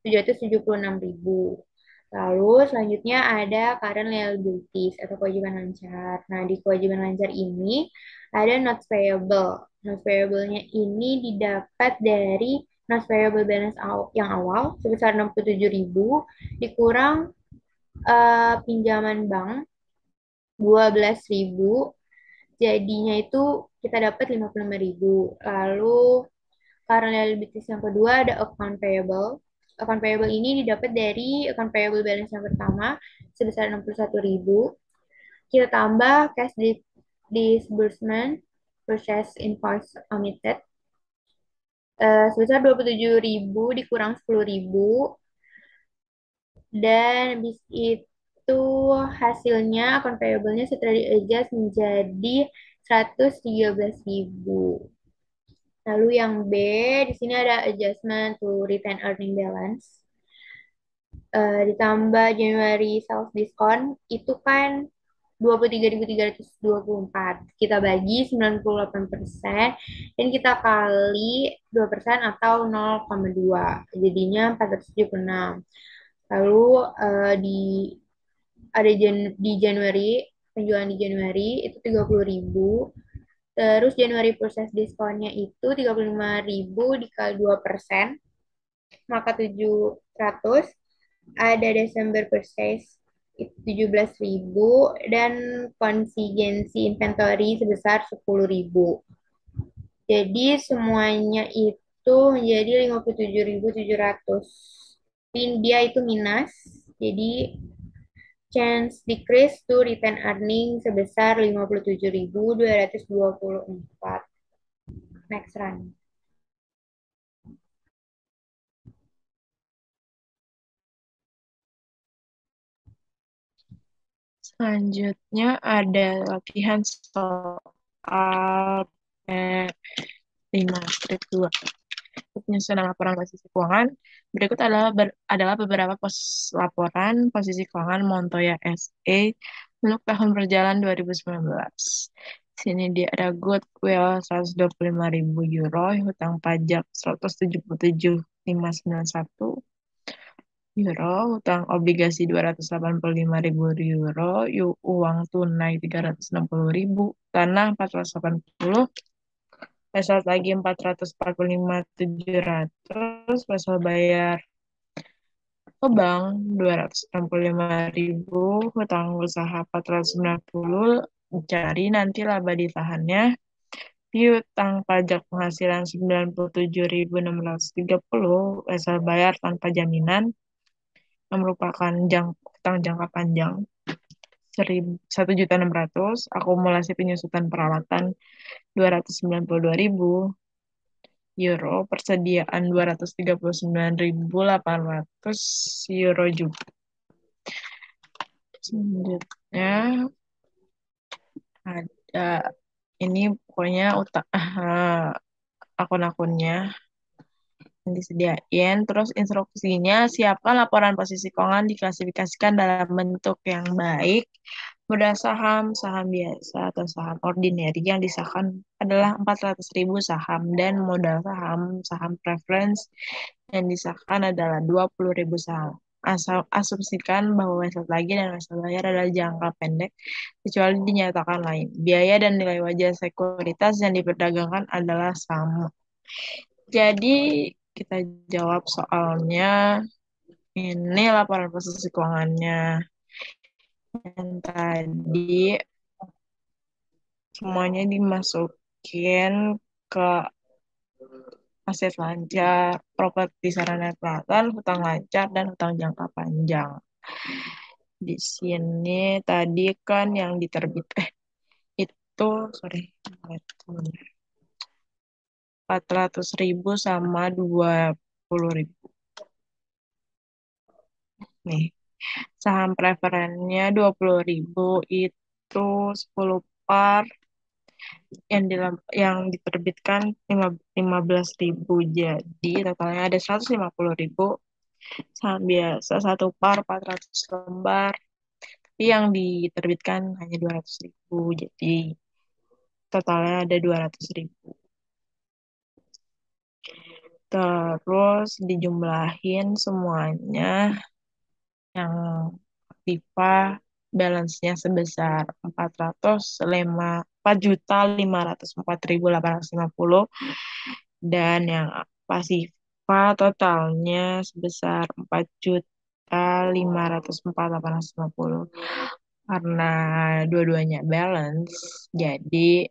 284.776.000. Lalu selanjutnya ada current liabilities atau kewajiban lancar. Nah, di kewajiban lancar ini ada notes payable. Notes payable-nya ini didapat dari notes payable balance yang awal sebesar 67.000 dikurang pinjaman bank 12.000, jadinya itu kita dapat 55.000. Lalu current liabilities yang kedua ada account payable. Account payable ini didapat dari account payable balance yang pertama sebesar 61.000. Kita tambah cash disbursement purchase invoice omitted sebesar 27.000 dikurang 10.000, dan habis itu hasilnya account payable-nya setelah di-adjust menjadi 113.000. Lalu yang B, di sini ada adjustment to retain earning balance. Ditambah January sales discount, itu kan 23.324. Kita bagi 98% dan kita kali 2% atau 0,2. Jadinya 476. Lalu di Januari, penjualan di Januari itu 30.000. Terus Januari proses diskonnya itu 35.000 dikali 2%, maka 700. Ada Desember purchase itu 17.000 dan konsigensi inventory sebesar 10.000. Jadi semuanya itu menjadi 57.700. Dia itu minus. Jadi chance decrease to return earning sebesar 57.224. Next run.
Selanjutnya ada latihan soal P5 strip 2. Penyusunan laporan posisi keuangan. Berikut adalah beberapa laporan posisi keuangan Montoya SE untuk tahun berjalan 2019. Sini dia ada goodwill 125.000 euro, hutang pajak 177.591 euro, hutang obligasi 285.000 euro, uang tunai 360.000, tanah 480, pasal lagi 445.700, pasal bayar ke bank 265.000, hutang usaha 490, cari nanti laba ditahannya, piutang pajak penghasilan 97.630, pasal bayar tanpa jaminan, yang merupakan hutang jangka panjang 1.600.000, akumulasi penyusutan peralatan 292.000 euro, persediaan 239.800 euro juga. Selanjutnya ada ini pokoknya akun-akunnya yang disediain. Terus instruksinya, siapkan laporan posisi keuangan diklasifikasikan dalam bentuk yang baik. Modal saham, saham biasa, atau saham ordinary yang disahkan adalah 400.000 saham, dan modal saham, saham preference yang disahkan adalah 20.000 saham. asumsikan bahwa website lagi dan website bayar adalah jangka pendek, kecuali dinyatakan lain. Biaya dan nilai wajah sekuritas yang diperdagangkan adalah sama. Jadi, kita jawab soalnya. Ini laporan posisi keuangannya. Yang tadi semuanya dimasukin ke aset lancar, properti sarana peralatan, hutang lancar, dan hutang jangka panjang. Di sini tadi kan yang diterbit, itu, sorry, 400.000 sama 20.000. Nih, saham preferennya 20.000 itu 10 par yang diterbitkan 15.000, jadi totalnya ada 150.000. Saham biasa satu par 400 lembar, tapi yang diterbitkan hanya 200.000, jadi totalnya ada 200.000. Terus dijumlahin semuanya, yang Viva balance-nya sebesar 405.504.850, dan yang Pasifa totalnya sebesar 4.504.850. Karena dua-duanya balance, jadi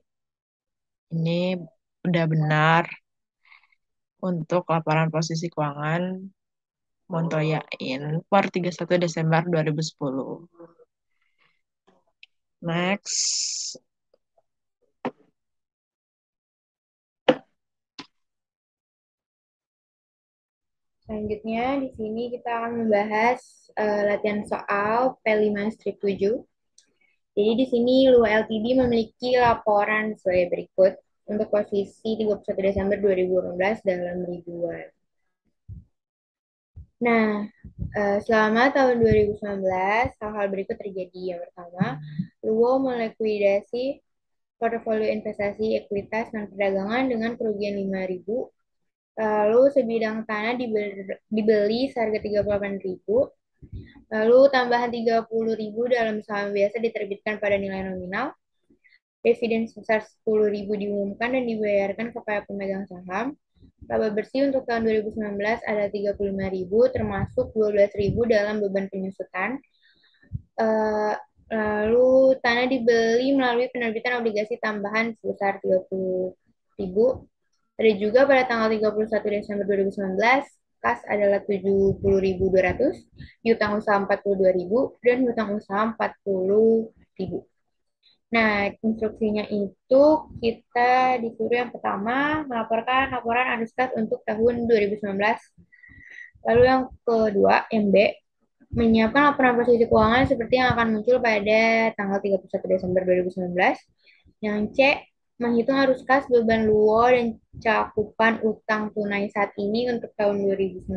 ini udah benar untuk laporan posisi keuangan Montoya In per 31 Desember 2010. Next.
Selanjutnya di sini kita akan membahas latihan soal P5 strip 7. Jadi di sini Luwa Ltd memiliki laporan sebagai berikut untuk posisi 31 Desember 2018 dalam ribuan. Nah, selama tahun 2019, hal-hal berikut terjadi. Yang pertama, Luwo melikuidasi portofolio investasi ekuitas dan perdagangan dengan kerugian 5.000. Lalu sebidang tanah dibeli seharga 38.000. Lalu tambahan 30.000 dalam saham biasa diterbitkan pada nilai nominal. Dividen sebesar 10.000 diumumkan dan dibayarkan kepada pemegang saham. Laba bersih untuk tahun 2019 ada 35.000, termasuk 12.000 dalam beban penyusutan. Lalu tanah dibeli melalui penerbitan obligasi tambahan sebesar 30.000. Ada juga pada tanggal 31 Desember 2019, kas adalah 70.200, hutang usaha 42.000, dan hutang usaha 40.000. Nah, instruksinya itu kita disuruh yang pertama melaporkan laporan arus kas untuk tahun 2019. Lalu yang kedua, yang B, menyiapkan laporan posisi keuangan seperti yang akan muncul pada tanggal 31 Desember 2019. Yang C, menghitung arus kas beban luo dan cakupan utang tunai saat ini untuk tahun 2019.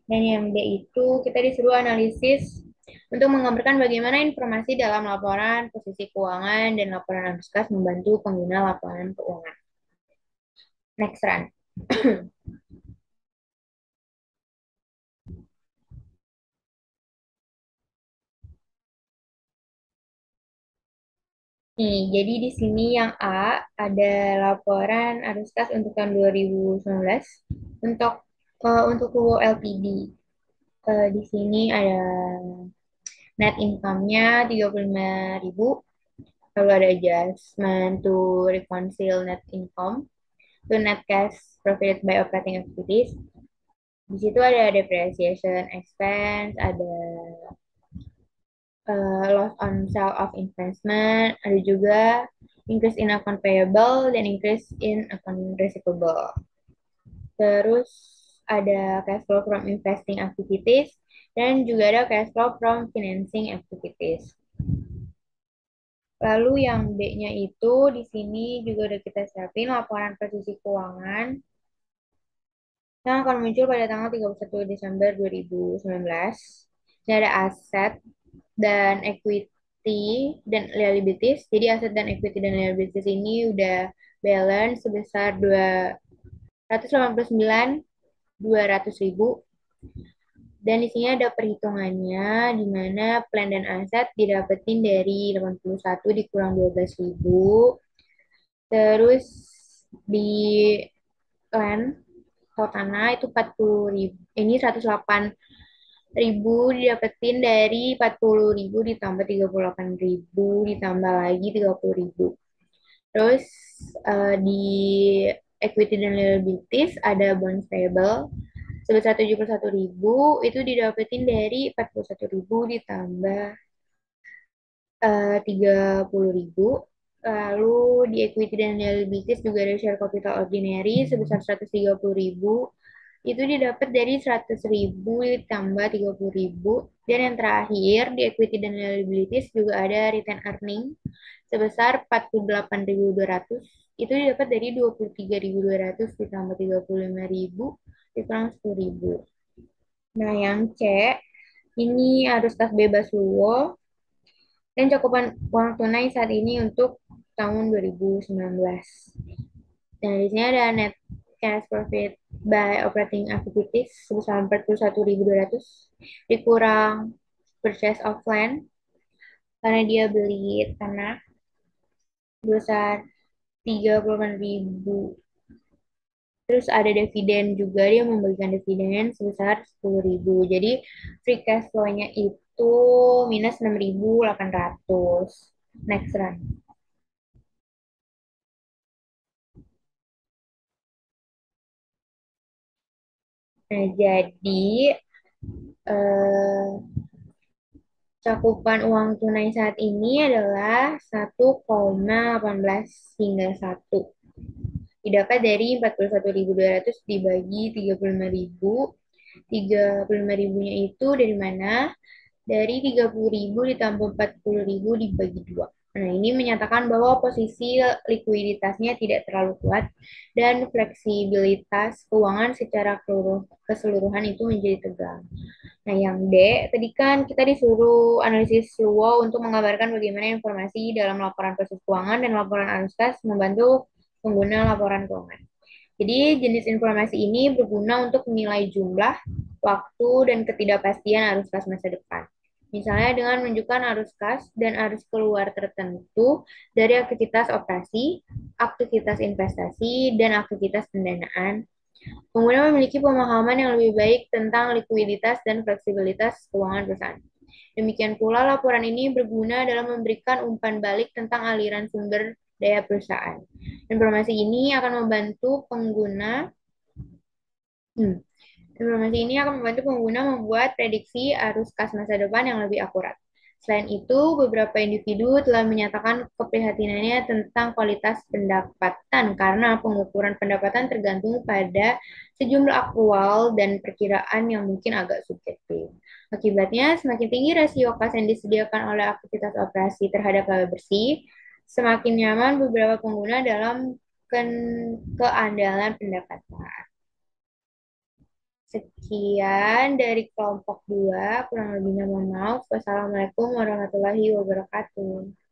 Dan yang D itu kita disuruh analisis untuk menggambarkan bagaimana informasi dalam laporan posisi keuangan dan laporan arus kas membantu pengguna laporan keuangan. Next run. Nih, jadi di sini yang A ada laporan arus kas untuk tahun 2019 untuk untuk Luwo LTD. Di sini ada net income-nya 35.000, lalu ada adjustment to reconcile net income to net cash provided by operating activities. Di situ ada depreciation expense, ada loss on sale of investment, ada juga increase in account payable dan increase in account receivable. Terus ada cash flow from investing activities dan juga ada cash flow from financing activities. Lalu yang B-nya itu di sini juga udah kita siapin laporan posisi keuangan yang akan muncul pada tanggal 31 Desember 2019. Ini ada aset dan equity dan liabilities. Jadi aset dan equity dan liabilities ini udah balance sebesar 289.200.000. Dan di sini ada perhitungannya, di mana plan dan aset didapetin dari 81 dikurang 12.000. Terus di land atau tanah itu 40.000. Ini 108.000 didapetin dari 40.000 ditambah 38.000 ditambah lagi 30.000. Terus di equity dan liabilities ada bonds payable sebesar 71.000 itu didapetin dari 41.000 ditambah 30.000. Lalu di equity dan liabilities juga ada share capital ordinary sebesar 130.000 itu didapat dari 100.000 ditambah 30.000. Dan yang terakhir di equity dan liabilities juga ada return earning sebesar 48.200 itu didapat dari 23.200 ditambah 35.000 dikurang 10.000. Nah, yang C ini arus kas bebas luo dan cakupan uang tunai saat ini untuk tahun 2019. Dan di sini ada net cash profit by operating activities sebesar 41.200 dikurang purchase of land karena dia beli tanah sebesar 38.000. Terus ada dividen juga, dia memberikan dividen sebesar 10.000. Jadi free cash flow-nya itu minus 6.800. Next run. Nah, jadi eh, cakupan uang tunai saat ini adalah 1,18 hingga 1. Didapat dari 41.200 dibagi 35.000. 35.000-nya itu dari mana? Dari 30.000 ditambah 40.000 dibagi 2. Nah, ini menyatakan bahwa posisi likuiditasnya tidak terlalu kuat dan fleksibilitas keuangan secara keseluruhan itu menjadi tegang. Nah, yang D, tadi kan kita disuruh analisis luo untuk menggambarkan bagaimana informasi dalam laporan proses keuangan dan laporan arus kas membantu pengguna laporan keuangan. Jadi, jenis informasi ini berguna untuk menilai jumlah, waktu, dan ketidakpastian arus kas masa depan. Misalnya dengan menunjukkan arus kas dan arus keluar tertentu dari aktivitas operasi, aktivitas investasi, dan aktivitas pendanaan. Pengguna memiliki pemahaman yang lebih baik tentang likuiditas dan fleksibilitas keuangan perusahaan. Demikian pula, laporan ini berguna dalam memberikan umpan balik tentang aliran sumber daya perusahaan. Informasi ini akan membantu pengguna hmm, Informasi ini akan membantu pengguna membuat prediksi arus kas masa depan yang lebih akurat. Selain itu, beberapa individu telah menyatakan keprihatinannya tentang kualitas pendapatan karena pengukuran pendapatan tergantung pada sejumlah aktual dan perkiraan yang mungkin agak subjektif. Akibatnya, semakin tinggi rasio kas yang disediakan oleh aktivitas operasi terhadap laba bersih, semakin nyaman beberapa pengguna dalam keandalan pendapatan. Sekian dari kelompok 2, kurang lebihnya mohon maaf. Wassalamualaikum warahmatullahi wabarakatuh.